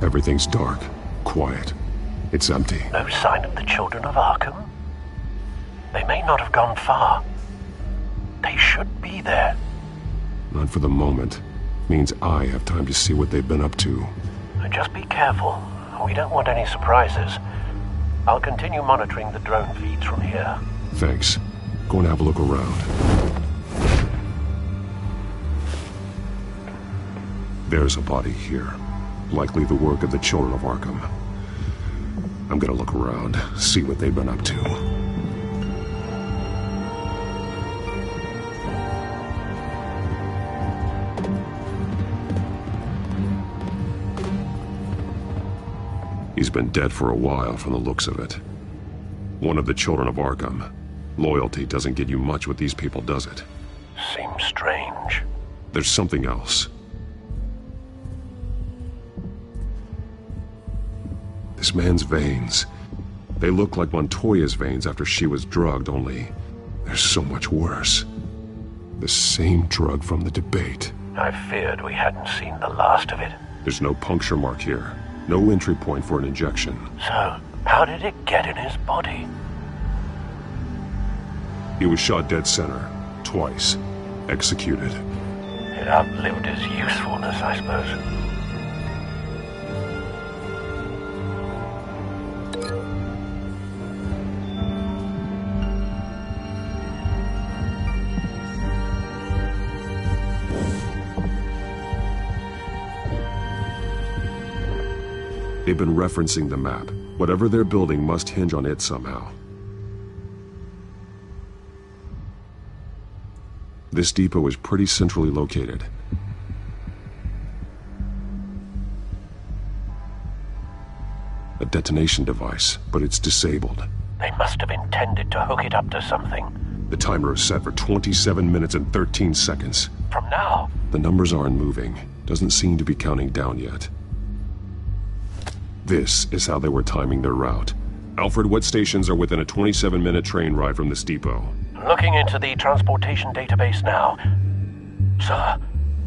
Everything's dark, quiet. It's empty. No sign of the Children of Arkham? They may not have gone far. They should be there. Not for the moment. Means I have time to see what they've been up to. Just be careful. We don't want any surprises. I'll continue monitoring the drone feeds from here. Thanks. Go and have a look around. There's a body here. Likely the work of the Children of Arkham. I'm gonna look around, see what they've been up to. He's been dead for a while from the looks of it. One of the Children of Arkham. Loyalty doesn't get you much with these people, does it? Seems strange. There's something else. This man's veins. They look like Montoya's veins after she was drugged, only they're so much worse. The same drug from the debate. I feared we hadn't seen the last of it. There's no puncture mark here. No entry point for an injection. So, how did it get in his body? He was shot dead center. Twice. Executed. It outlived his usefulness, I suppose. They've been referencing the map. Whatever they're building must hinge on it somehow. This depot is pretty centrally located. A detonation device, but it's disabled. They must have intended to hook it up to something. The timer is set for 27 minutes and 13 seconds. From now? The numbers aren't moving. Doesn't seem to be counting down yet. This is how they were timing their route. Alfred, what stations are within a 27-minute train ride from this depot? Looking into the transportation database now. Sir,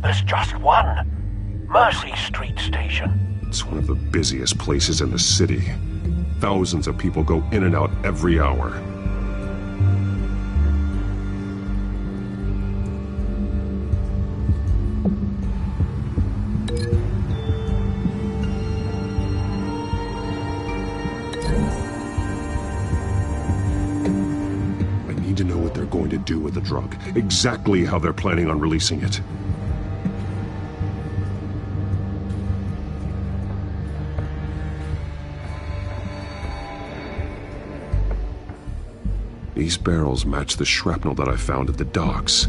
there's just one. Mercy Street Station. It's one of the busiest places in the city. Thousands of people go in and out every hour. To know what they're going to do with the drug. Exactly how they're planning on releasing it. These barrels match the shrapnel that I found at the docks.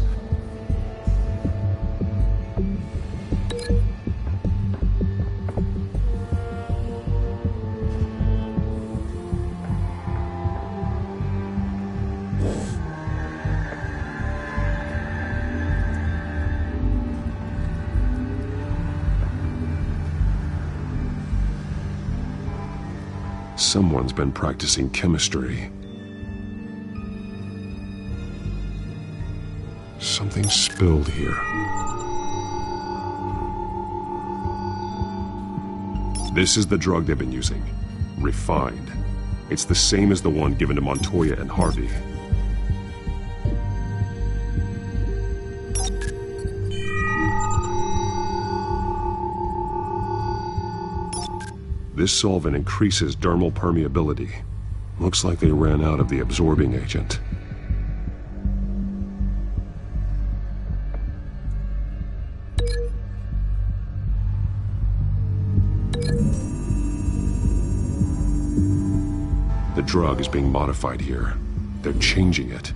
Someone's been practicing chemistry. Something spilled here. This is the drug they've been using. Refined. It's the same as the one given to Montoya and Harvey. This solvent increases dermal permeability. Looks like they ran out of the absorbing agent. The drug is being modified here. They're changing it.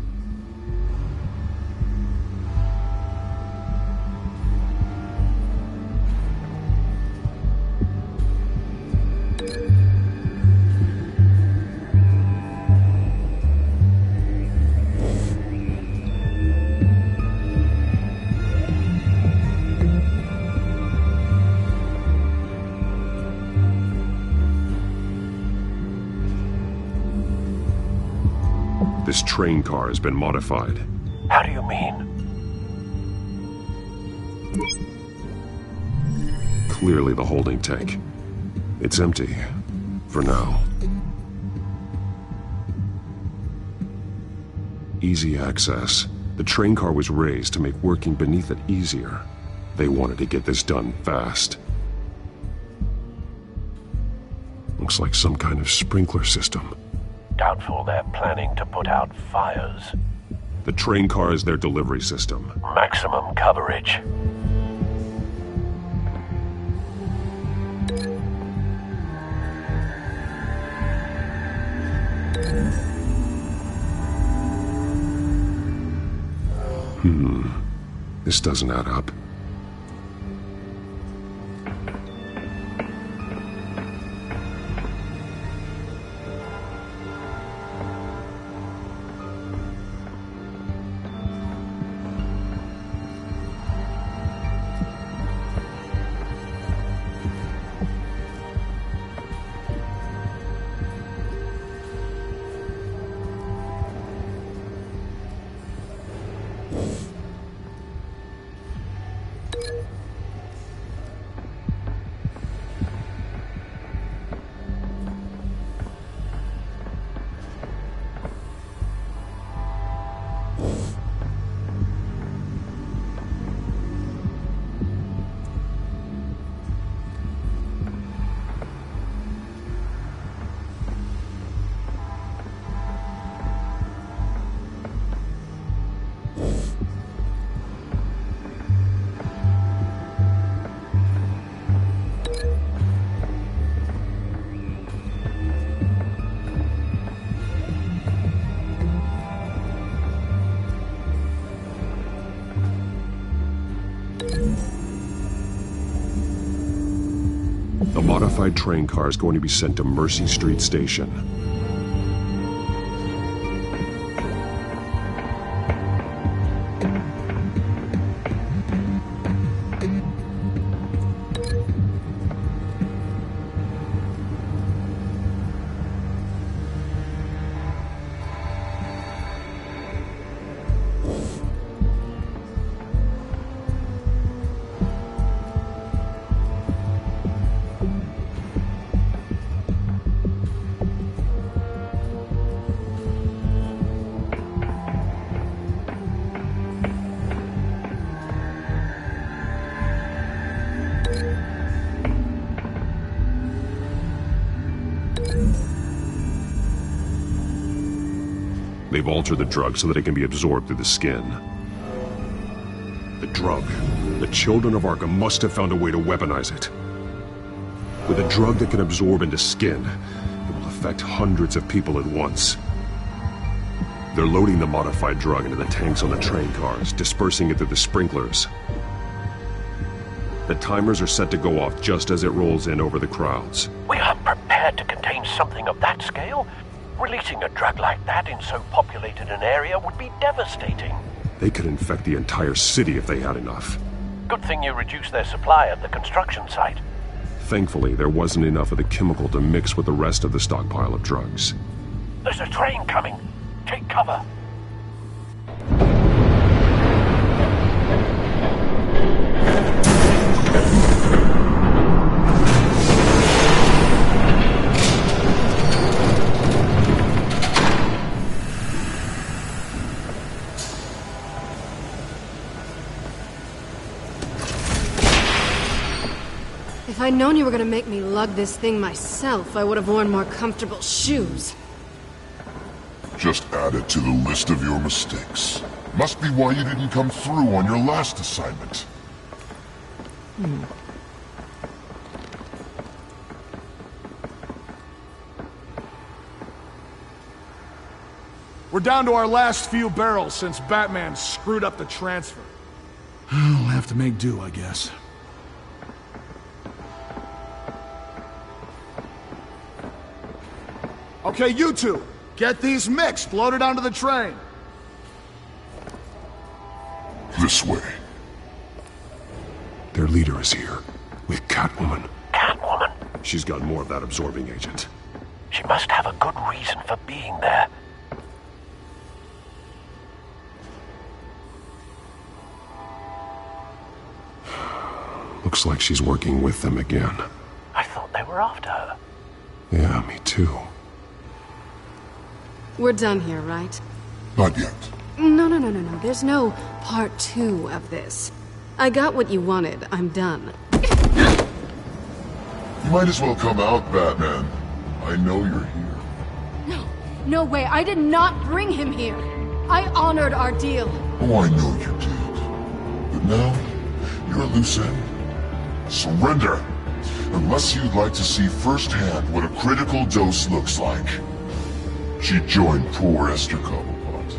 This train car has been modified. How do you mean? Clearly the holding tank. It's empty. For now. Easy access. The train car was raised to make working beneath it easier. They wanted to get this done fast. Looks like some kind of sprinkler system. Doubtful they're planning to put out fires. The train car is their delivery system. Maximum coverage. This doesn't add up. The modified train car is going to be sent to Mercy Street Station. They've altered the drug so that it can be absorbed through the skin. The drug. The Children of Arkham must have found a way to weaponize it. With a drug that can absorb into skin, it will affect hundreds of people at once. They're loading the modified drug into the tanks on the train cars, dispersing it through the sprinklers. The timers are set to go off just as it rolls in over the crowds. We aren't prepared to contain something of that scale. Releasing a drug like that in so populated an area would be devastating. They could infect the entire city if they had enough. Good thing you reduced their supply at the construction site. Thankfully, there wasn't enough of the chemical to mix with the rest of the stockpile of drugs. There's a train coming. Take cover. If I'd known you were gonna make me lug this thing myself, I would have worn more comfortable shoes. Just add it to the list of your mistakes. Must be why you didn't come through on your last assignment. We're down to our last few barrels since Batman screwed up the transfer. We'll have to make do, I guess. Okay, you two, get these mixed, loaded onto the train. This way. Their leader is here, with Catwoman. Catwoman? She's got more of that absorbing agent. She must have a good reason for being there. Looks like she's working with them again. I thought they were after her. Yeah, me too. We're done here, right? Not yet. No. There's no part 2 of this. I got what you wanted. I'm done. You might as well come out, Batman. I know you're here. No way. I did not bring him here. I honored our deal. Oh, I know you did. But now, you're a loose end. Surrender! Unless you'd like to see firsthand what a critical dose looks like. She joined poor Esther Cobblepot.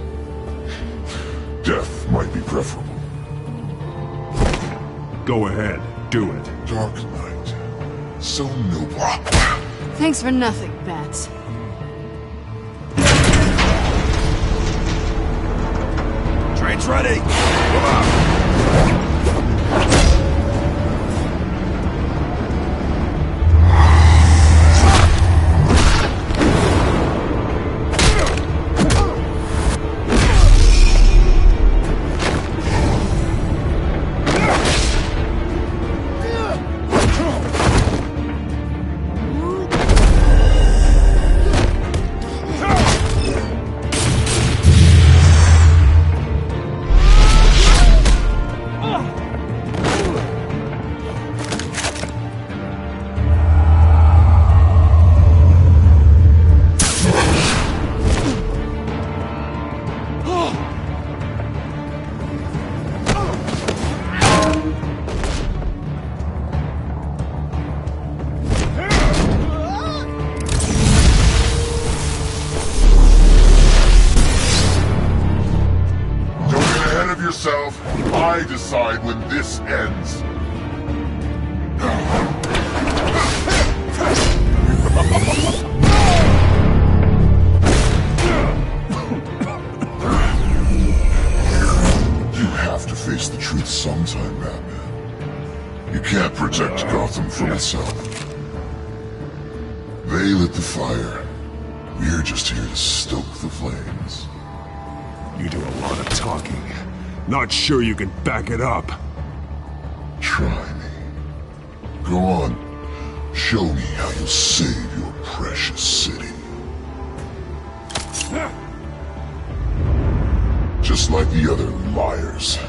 Death might be preferable. Go ahead, do it. Dark Knight. So noble. Thanks for nothing, Bats. Train's ready! Come on! I decide when this ends. You have to face the truth sometime, Batman. You can't protect Gotham from itself. They lit the fire. We're just here to stoke the flames. You do a lot of talking. Not sure you can back it up. Try me. Go on. Show me how you'll save your precious city. Just like the other liars.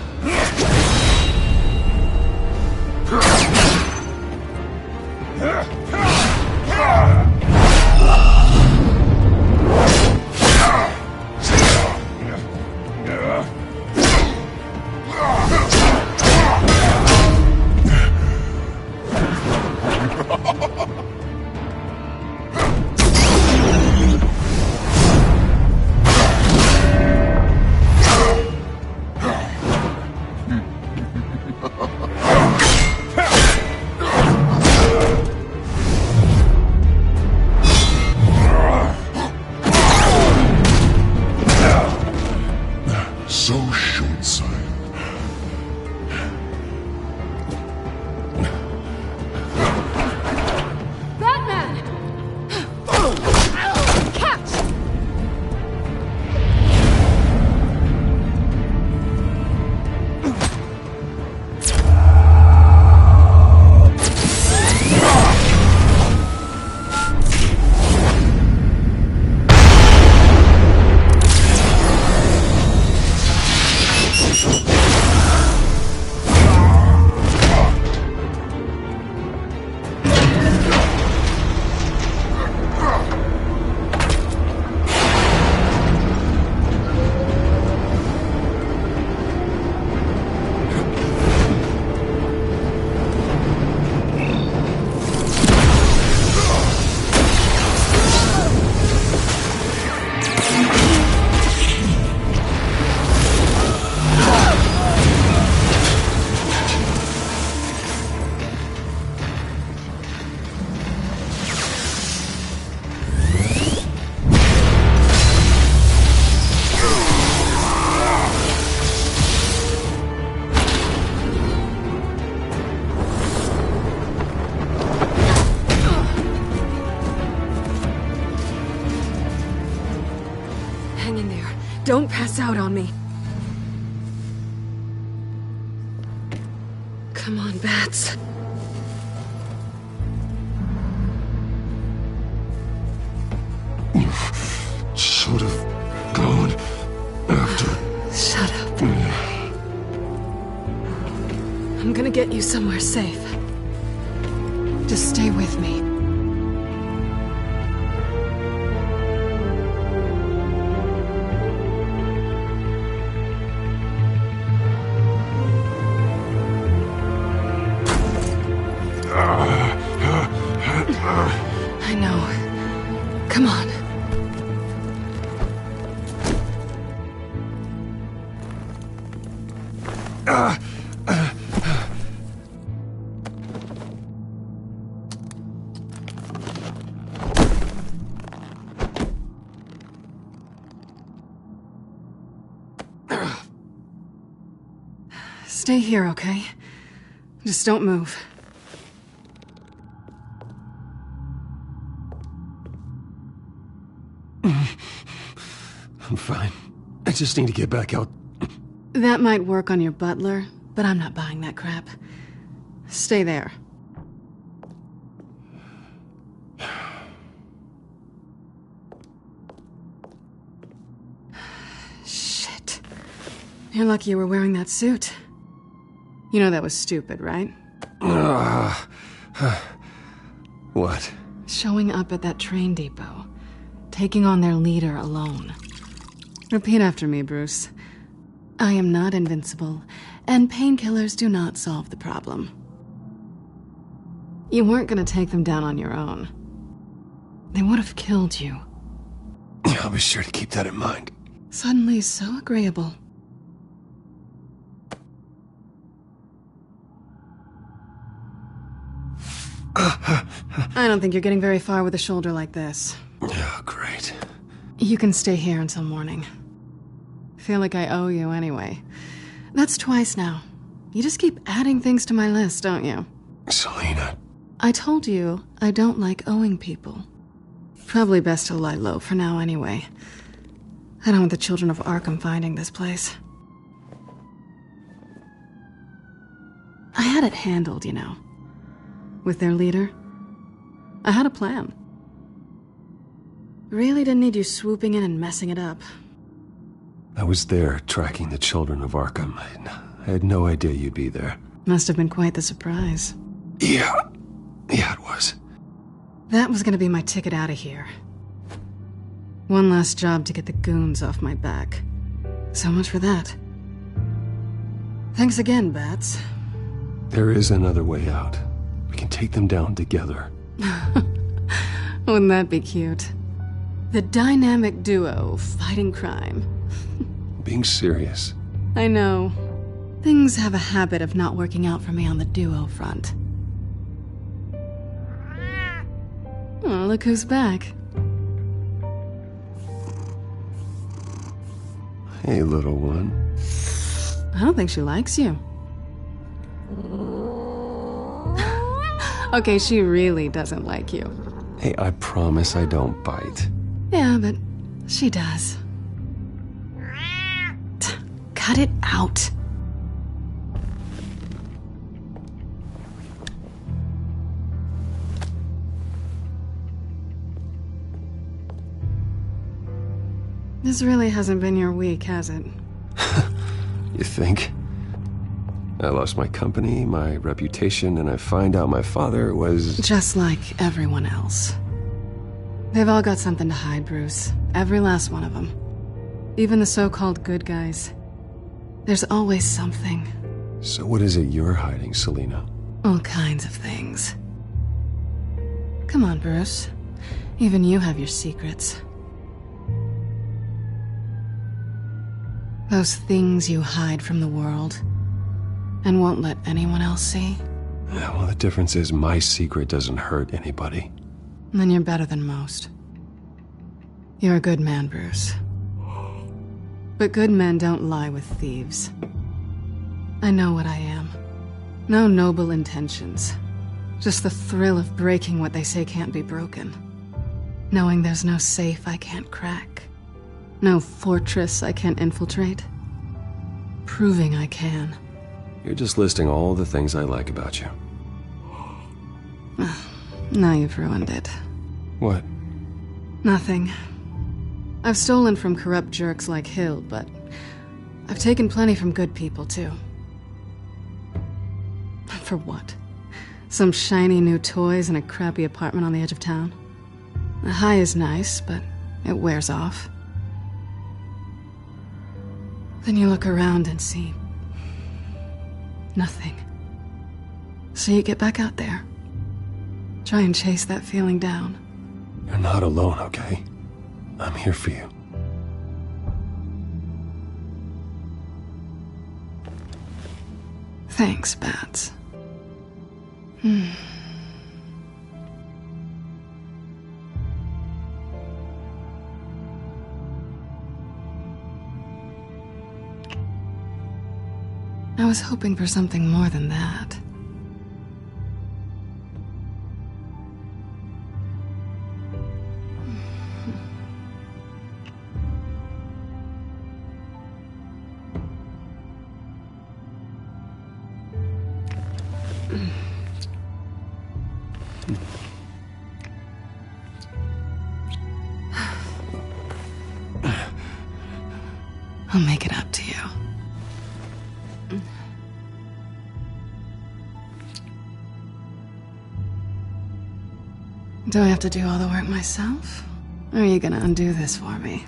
inside. Batman! Catch! Hang in there. Don't pass out on me. Come on, Bats. You should have gone after. Shut up. I'm gonna get you somewhere safe. Just stay with me. I know. Come on. Stay here, okay? Just don't move. I'm fine. I just need to get back out. That might work on your butler, but I'm not buying that crap. Stay there. Shit. You're lucky you were wearing that suit. You know that was stupid, right? What? Showing up at that train depot. Taking on their leader alone. Repeat after me, Bruce. I am not invincible, and painkillers do not solve the problem. You weren't gonna take them down on your own. They would have killed you. I'll be sure to keep that in mind. Suddenly so agreeable. I don't think you're getting very far with a shoulder like this. Oh, great. You can stay here until morning. Feel like I owe you anyway. That's twice now. You just keep adding things to my list, don't you? Selina. I told you I don't like owing people. Probably best to lie low for now anyway. I don't want the children of Arkham finding this place. I had it handled, you know. With their leader. I had a plan. Really didn't need you swooping in and messing it up. I was there tracking the children of Arkham. I had no idea you'd be there. Must have been quite the surprise. Yeah, it was. That was gonna be my ticket out of here. One last job to get the goons off my back. So much for that. Thanks again, Bats. There is another way out. We can take them down together. Wouldn't that be cute? The dynamic duo fighting crime. Being serious. I know. Things have a habit of not working out for me on the duo front. Oh, look who's back. Hey, little one. I don't think she likes you. Okay, she really doesn't like you. Hey, I promise I don't bite. Yeah, but she does. Cut it out. This really hasn't been your week, has it? You think? I lost my company, my reputation, and I find out my father was... Just like everyone else. They've all got something to hide, Bruce. Every last one of them. Even the so-called good guys. There's always something. So what is it you're hiding, Selina? All kinds of things. Come on, Bruce. Even you have your secrets. Those things you hide from the world and won't let anyone else see. Yeah, well, the difference is my secret doesn't hurt anybody. Then you're better than most. You're a good man, Bruce. But good men don't lie with thieves. I know what I am. No noble intentions. Just the thrill of breaking what they say can't be broken. Knowing there's no safe I can't crack. No fortress I can't infiltrate. Proving I can. You're just listing all the things I like about you. Now you've ruined it. What? Nothing. I've stolen from corrupt jerks like Hill, but I've taken plenty from good people, too. For what? Some shiny new toys and a crappy apartment on the edge of town? The high is nice, but it wears off. Then you look around and see nothing. So you get back out there. Try and chase that feeling down. You're not alone, okay? I'm here for you. Thanks, Bats. I was hoping for something more than that. I'll make it up to you. Do I have to do all the work myself? Or are you gonna undo this for me?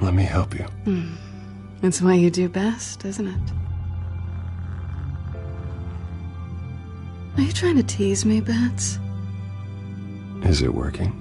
Let me help you. It's what you do best, isn't it? Are you trying to tease me, Bats? Is it working?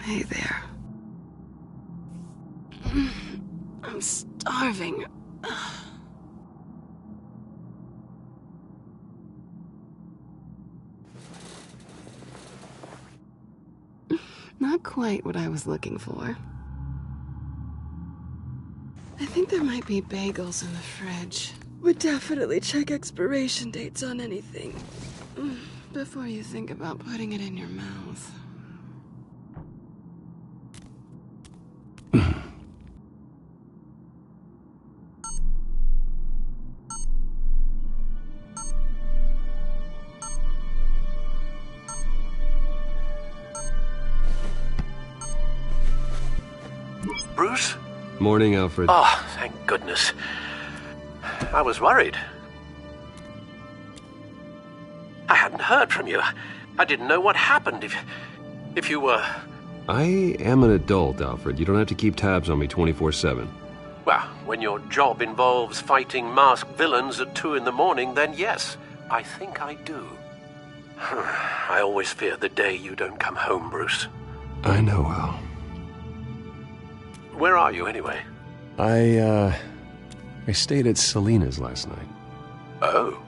Hey there. I'm starving. Not quite what I was looking for. I think there might be bagels in the fridge. Would definitely check expiration dates on anything before you think about putting it in your mouth. Bruce. Morning, Alfred. Oh, thank goodness. I was worried. I hadn't heard from you. I didn't know what happened if you were... I am an adult, Alfred. You don't have to keep tabs on me 24/7. Well, when your job involves fighting masked villains at 2 in the morning, then yes, I think I do. I always fear the day you don't come home, Bruce. I know, Al. Where are you, anyway? I stayed at Selina's last night. Oh.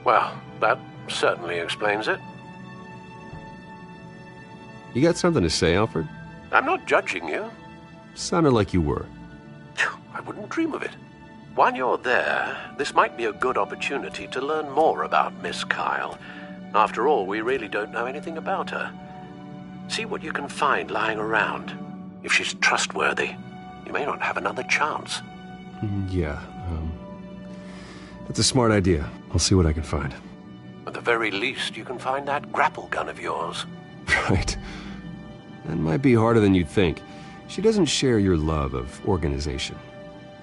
Well, that certainly explains it. You got something to say, Alfred? I'm not judging you. Sounded like you were. I wouldn't dream of it. While you're there, this might be a good opportunity to learn more about Miss Kyle. After all, we really don't know anything about her. See what you can find lying around. If she's trustworthy, you may not have another chance. Yeah, that's a smart idea. I'll see what I can find. At the very least, you can find that grapple gun of yours. Right. That might be harder than you'd think. She doesn't share your love of organization.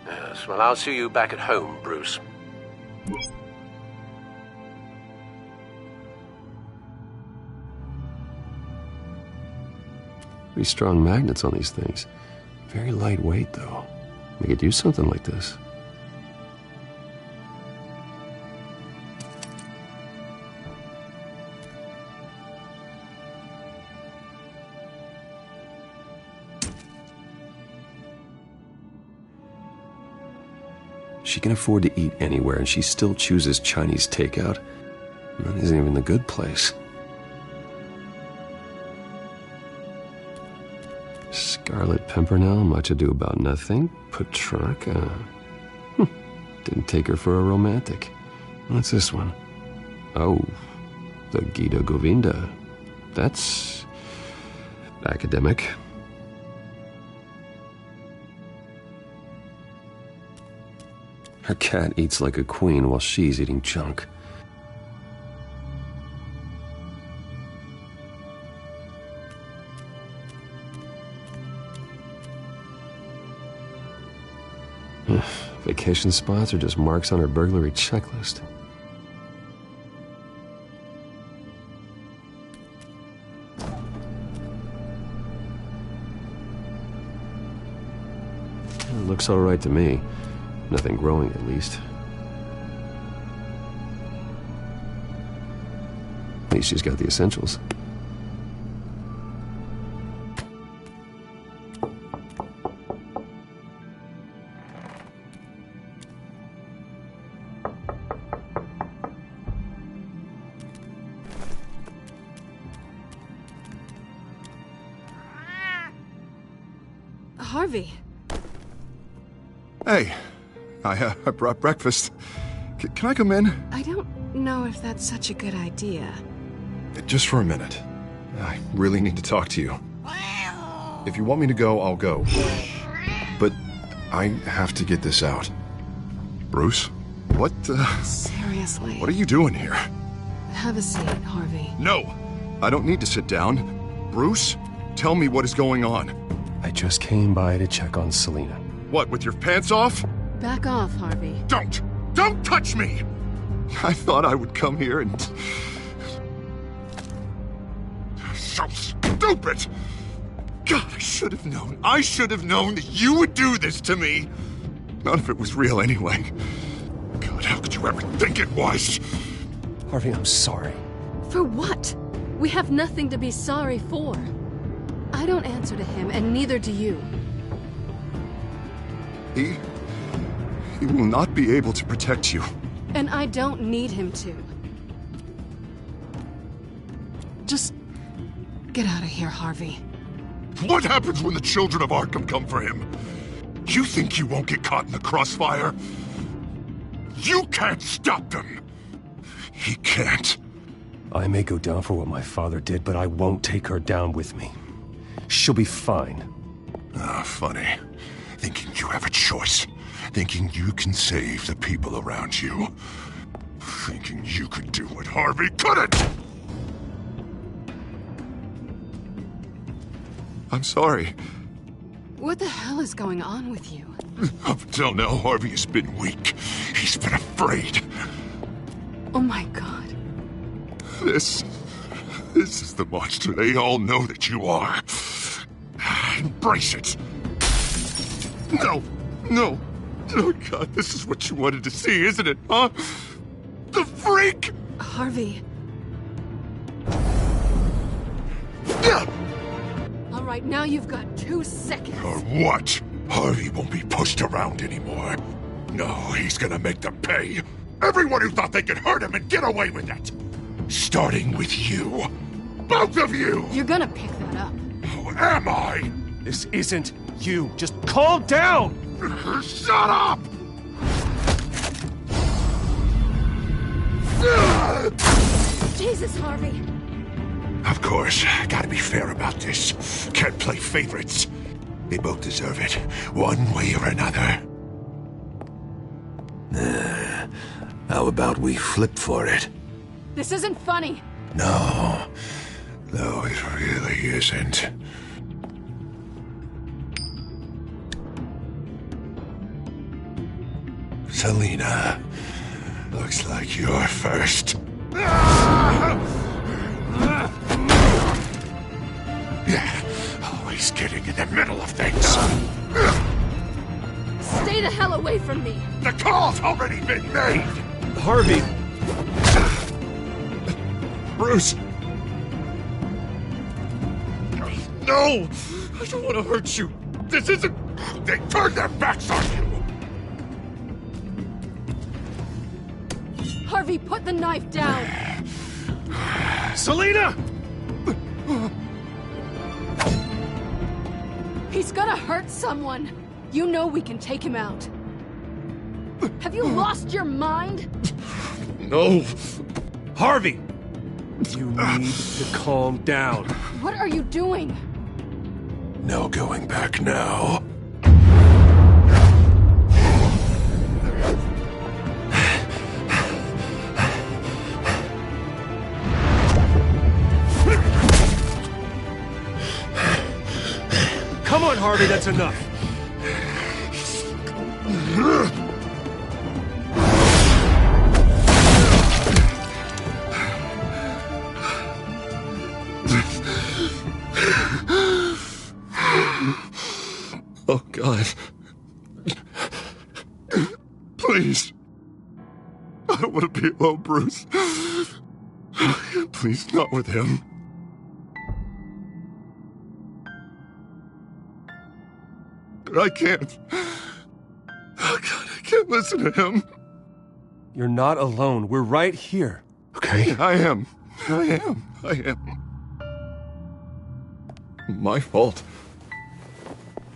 Yes, well, I'll see you back at home, Bruce. Pretty strong magnets on these things. Very lightweight, though. We could use something like this. She can afford to eat anywhere, and she still chooses Chinese takeout. That isn't even the good place. Scarlet Pimpernel, Much Ado About Nothing, Petrarca. Didn't take her for a romantic. What's this one? Oh, the Gita Govinda. That's academic. Her cat eats like a queen while she's eating junk. Vacation spots are just marks on her burglary checklist. It looks all right to me. Nothing growing, at least. At least she's got the essentials. Harvey. Hey, I brought breakfast. Can I come in? I don't know if that's such a good idea. Just for a minute. I really need to talk to you. If you want me to go, I'll go. But I have to get this out. Bruce? What, Seriously. What are you doing here? Have a seat, Harvey. No! I don't need to sit down. Bruce, tell me what is going on. I just came by to check on Selina. What, with your pants off? Back off, Harvey. Don't touch me! I thought I would come here and... So stupid! God, I should have known. I should have known that you would do this to me. None of it was real anyway. God, how could you ever think it was? Harvey, I'm sorry. For what? We have nothing to be sorry for. I don't answer to him, and neither do you. He will not be able to protect you. And I don't need him to. Just get out of here, Harvey. What happens when the children of Arkham come for him? You think you won't get caught in the crossfire? You can't stop them. He can't. I may go down for what my father did, but I won't take her down with me. She'll be fine. Ah, funny. Thinking you have a choice. Thinking you can save the people around you. Thinking you could do what Harvey couldn't! I'm sorry. What the hell is going on with you? Up until now, Harvey has been weak. He's been afraid. Oh my god. This is the monster they all know that you are. Embrace it. No. Oh God, this is what you wanted to see, isn't it, huh? The freak! Harvey. All right, now you've got 2 seconds. Or what? Harvey won't be pushed around anymore. No, he's gonna make them pay. Everyone who thought they could hurt him and get away with it. Starting with you. Both of you! You're gonna pick that up. Who am I? This isn't you. Just calm down! Shut up! Jesus, Harvey. Of course, gotta be fair about this. Can't play favorites. They both deserve it, one way or another. How about we flip for it? This isn't funny. No, it really isn't. Selina, looks like you're first. Always getting in the middle of things. Stay the hell away from me. The call's already been made. Harvey. Bruce. No! I don't want to hurt you. This isn't... They turned their backs on you. Harvey, put the knife down. Selina! He's gonna hurt someone. You know we can take him out. Have you lost your mind? No. Harvey! You need to calm down. What are you doing? No going back now. Come on, Harvey, that's enough. Oh, God. Please. I don't want to be alone, Bruce. Please, not with him. I can't. Oh, God, I can't listen to him. You're not alone. We're right here. Okay, I am. My fault.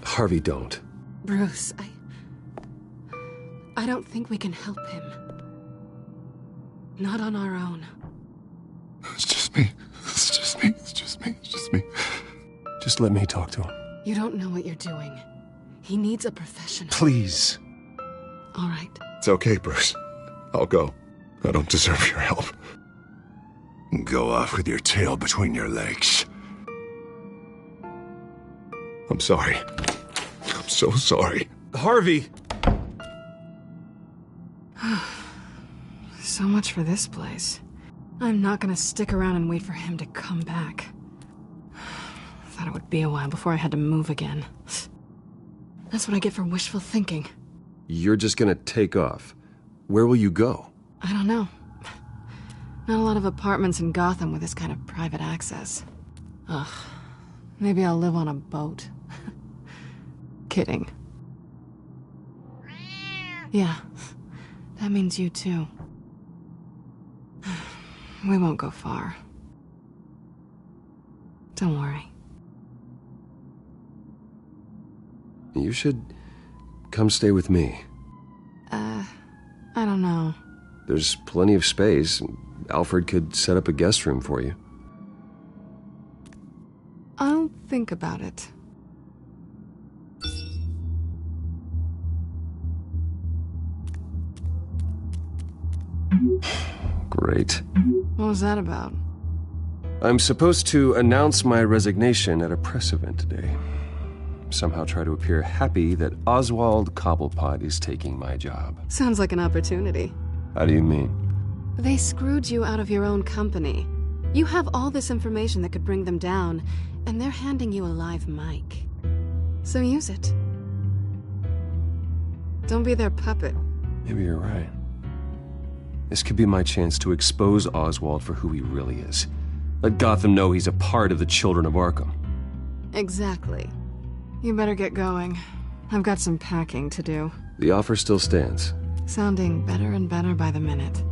Harvey, don't. Bruce, I don't think we can help him. Not on our own. It's just me. Just let me talk to him. You don't know what you're doing. He needs a professional. Please. All right. It's okay, Bruce. I'll go. I don't deserve your help. Go off with your tail between your legs. I'm sorry. I'm so sorry. Harvey! So much for this place. I'm not gonna stick around and wait for him to come back. Thought it would be a while before I had to move again. That's what I get for wishful thinking. You're just gonna take off. Where will you go? I don't know. Not a lot of apartments in Gotham with this kind of private access. Ugh. Maybe I'll live on a boat. Kidding. Yeah. That means you too. We won't go far. Don't worry. You should come stay with me. I don't know. There's plenty of space. Alfred could set up a guest room for you. I'll think about it. Great. What was that about? I'm supposed to announce my resignation at a press event today. somehow try to appear happy that Oswald Cobblepot is taking my job. Sounds like an opportunity. How do you mean? They screwed you out of your own company. You have all this information that could bring them down, and they're handing you a live mic. So use it. Don't be their puppet. Maybe you're right. This could be my chance to expose Oswald for who he really is. Let Gotham know he's a part of the Children of Arkham. Exactly. You better get going. I've got some packing to do. The offer still stands. Sounding better and better by the minute.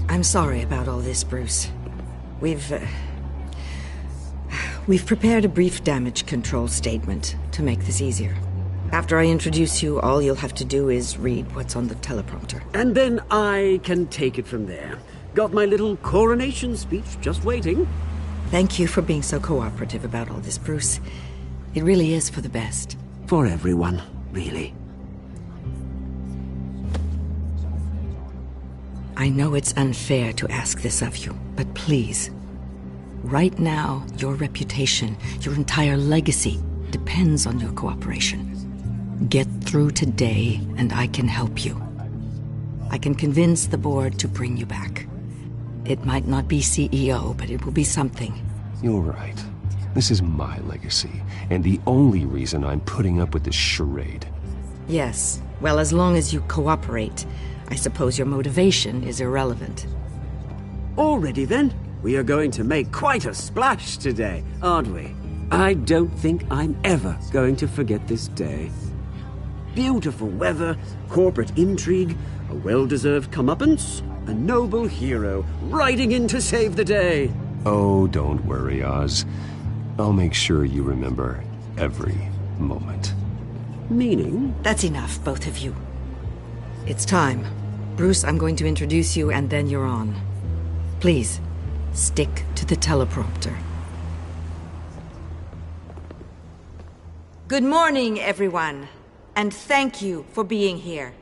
I'm sorry about all this, Bruce. We've prepared a brief damage control statement to make this easier. After I introduce you, all you'll have to do is read what's on the teleprompter. And then I can take it from there. Got my little coronation speech just waiting. Thank you for being so cooperative about all this, Bruce. It really is for the best. For everyone, really. I know it's unfair to ask this of you, but please. Right now, your reputation, your entire legacy, depends on your cooperation. Get through today, and I can help you. I can convince the board to bring you back. It might not be CEO, but it will be something. You're right. This is my legacy, and the only reason I'm putting up with this charade. Yes. Well, as long as you cooperate, I suppose your motivation is irrelevant. Already then, we are going to make quite a splash today, aren't we? I don't think I'm ever going to forget this day. Beautiful weather, corporate intrigue, a well-deserved comeuppance, a noble hero riding in to save the day. Oh, don't worry, Oz. I'll make sure you remember every moment. Meaning? That's enough, both of you. It's time. Bruce, I'm going to introduce you, and then you're on. Please, stick to the teleprompter. Good morning, everyone, and thank you for being here.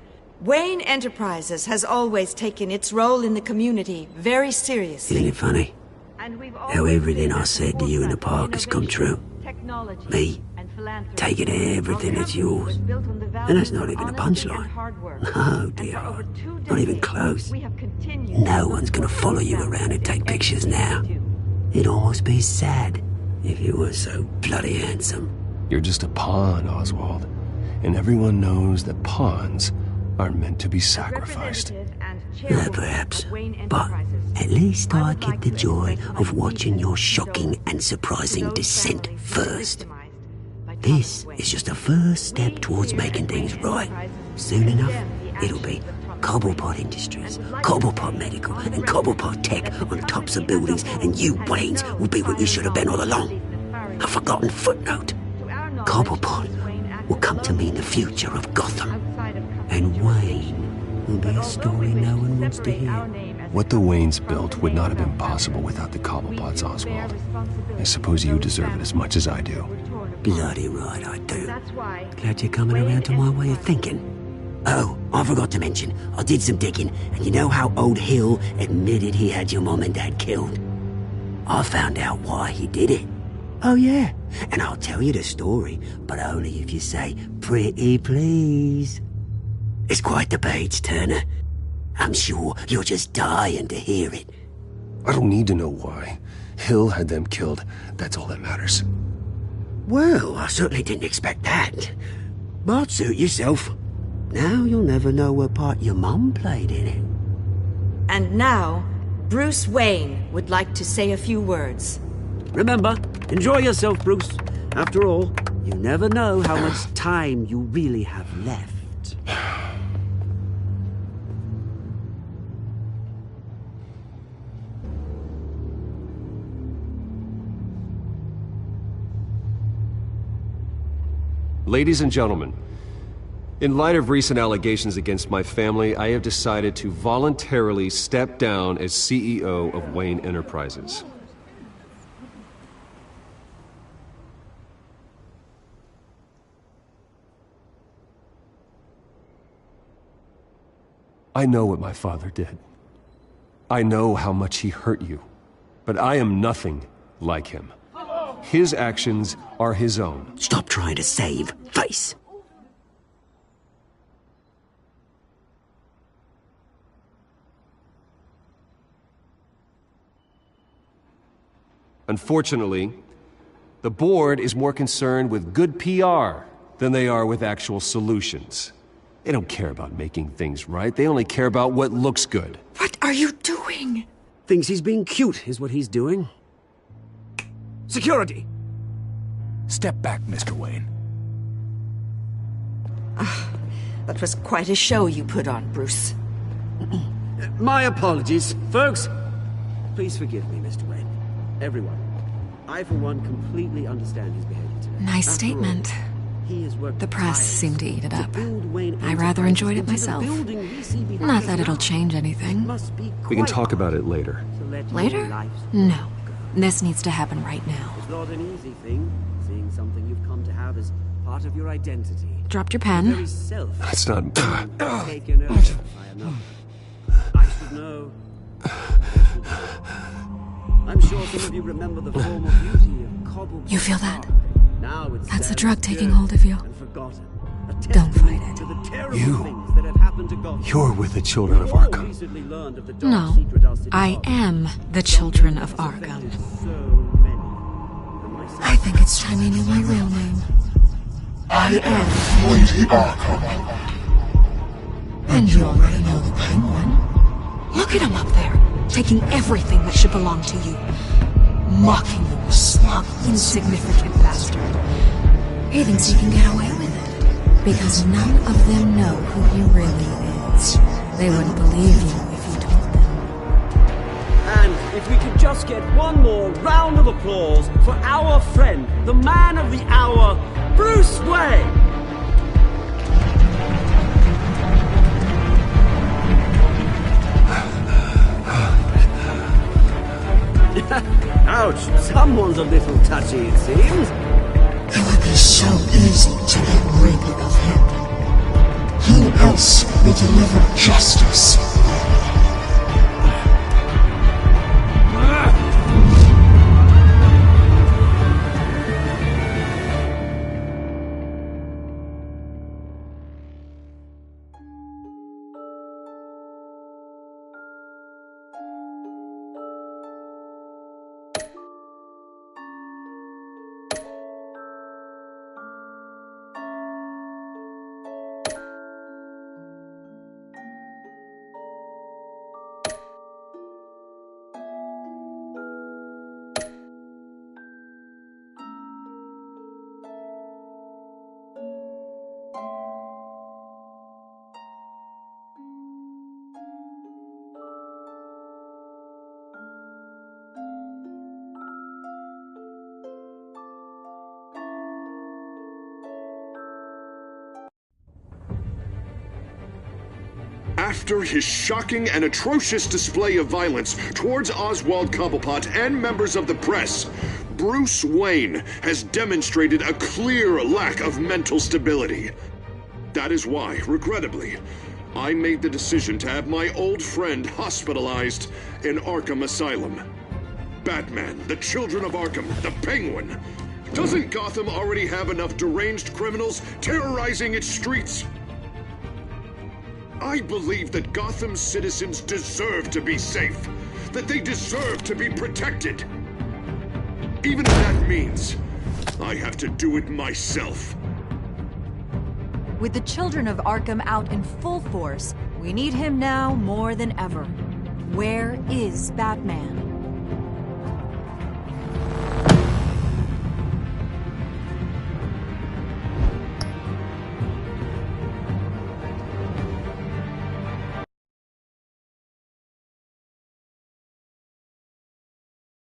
Wayne Enterprises has always taken its role in the community very seriously. Isn't it funny? How everything I said to you in the park has come true. Me, taking everything that's yours. And that's not even a punchline. No, dear heart. Not even close. No one's gonna follow you around and take pictures now. It'd almost be sad if you were so bloody handsome. You're just a pawn, Oswald. And everyone knows that pawns are meant to be sacrificed. Perhaps. But at least I get the joy of watching your shocking and surprising descent first. This is just a first step towards making things right. Soon enough, it'll be Cobblepot Industries, Cobblepot Medical, and Cobblepot Tech on tops of buildings, and you, Waynes, will be what you should have been all along. A forgotten footnote. Cobblepot will come to mean the future of Gotham. And Wayne will be a story no one wants to hear. What the Waynes built would not have been possible without the Cobblepots, Oswald. I suppose you deserve it as much as I do. Bloody right I do. Glad you're coming around to my way of thinking. Oh, I forgot to mention, I did some digging, and you know how old Hill admitted he had your mom and dad killed? I found out why he did it. Oh yeah, and I'll tell you the story, but only if you say, pretty please. It's quite the page, Turner. I'm sure you're just dying to hear it. I don't need to know why. Hill had them killed. That's all that matters. Well, I certainly didn't expect that. But suit yourself. Now you'll never know what part your mum played in it. And now, Bruce Wayne would like to say a few words. Remember, enjoy yourself, Bruce. After all, you never know how much time you really have left. Ladies and gentlemen, in light of recent allegations against my family, I have decided to voluntarily step down as CEO of Wayne Enterprises. I know what my father did. I know how much he hurt you. But I am nothing like him. His actions are his own. Stop trying to save face. Unfortunately, the board is more concerned with good PR than they are with actual solutions. They don't care about making things right. They only care about what looks good. What are you doing? Thinks he's being cute, is what he's doing. Security! Step back, Mr. Wayne. That was quite a show you put on, Bruce. My apologies, folks. Please forgive me, Mr. Wayne. Everyone. I, for one, completely understand his behavior today. Nice statement. The press seemed to eat it up. I rather enjoyed it myself. Not that it'll change anything. We can talk about it later. Later? No. This needs to happen right now. It's not an easy thing, seeing something you've come to have as part of your identity. Dropped your pen. That's not... Taken over by another. I should know. I'm sure some of you remember the former beauty of Cobble. You feel that? Now it's That's the drug taking hold of you. Don't fight it. You're with the Children of Arkham. No, I am the Children of Arkham. I think it's time you knew my real name. I am Lady Arkham. And you already know the Penguin. Look at him up there, taking everything that should belong to you. Mocking you, slug, insignificant bastard. He thinks he can get away with it, because none of them know who he really is. They wouldn't believe you if you told them. And if we could just get one more round of applause for our friend, the man of the hour, Bruce Wayne! Ouch, someone's a little touchy, it seems. It would be so easy to get rid of him. Who else will deliver justice? After his shocking and atrocious display of violence towards Oswald Cobblepot and members of the press, Bruce Wayne has demonstrated a clear lack of mental stability. That is why, regrettably, I made the decision to have my old friend hospitalized in Arkham Asylum. Batman, the Children of Arkham, the Penguin. Doesn't Gotham already have enough deranged criminals terrorizing its streets? I believe that Gotham's citizens deserve to be safe, that they deserve to be protected. Even if that means I have to do it myself. With the Children of Arkham out in full force, we need him now more than ever. Where is Batman?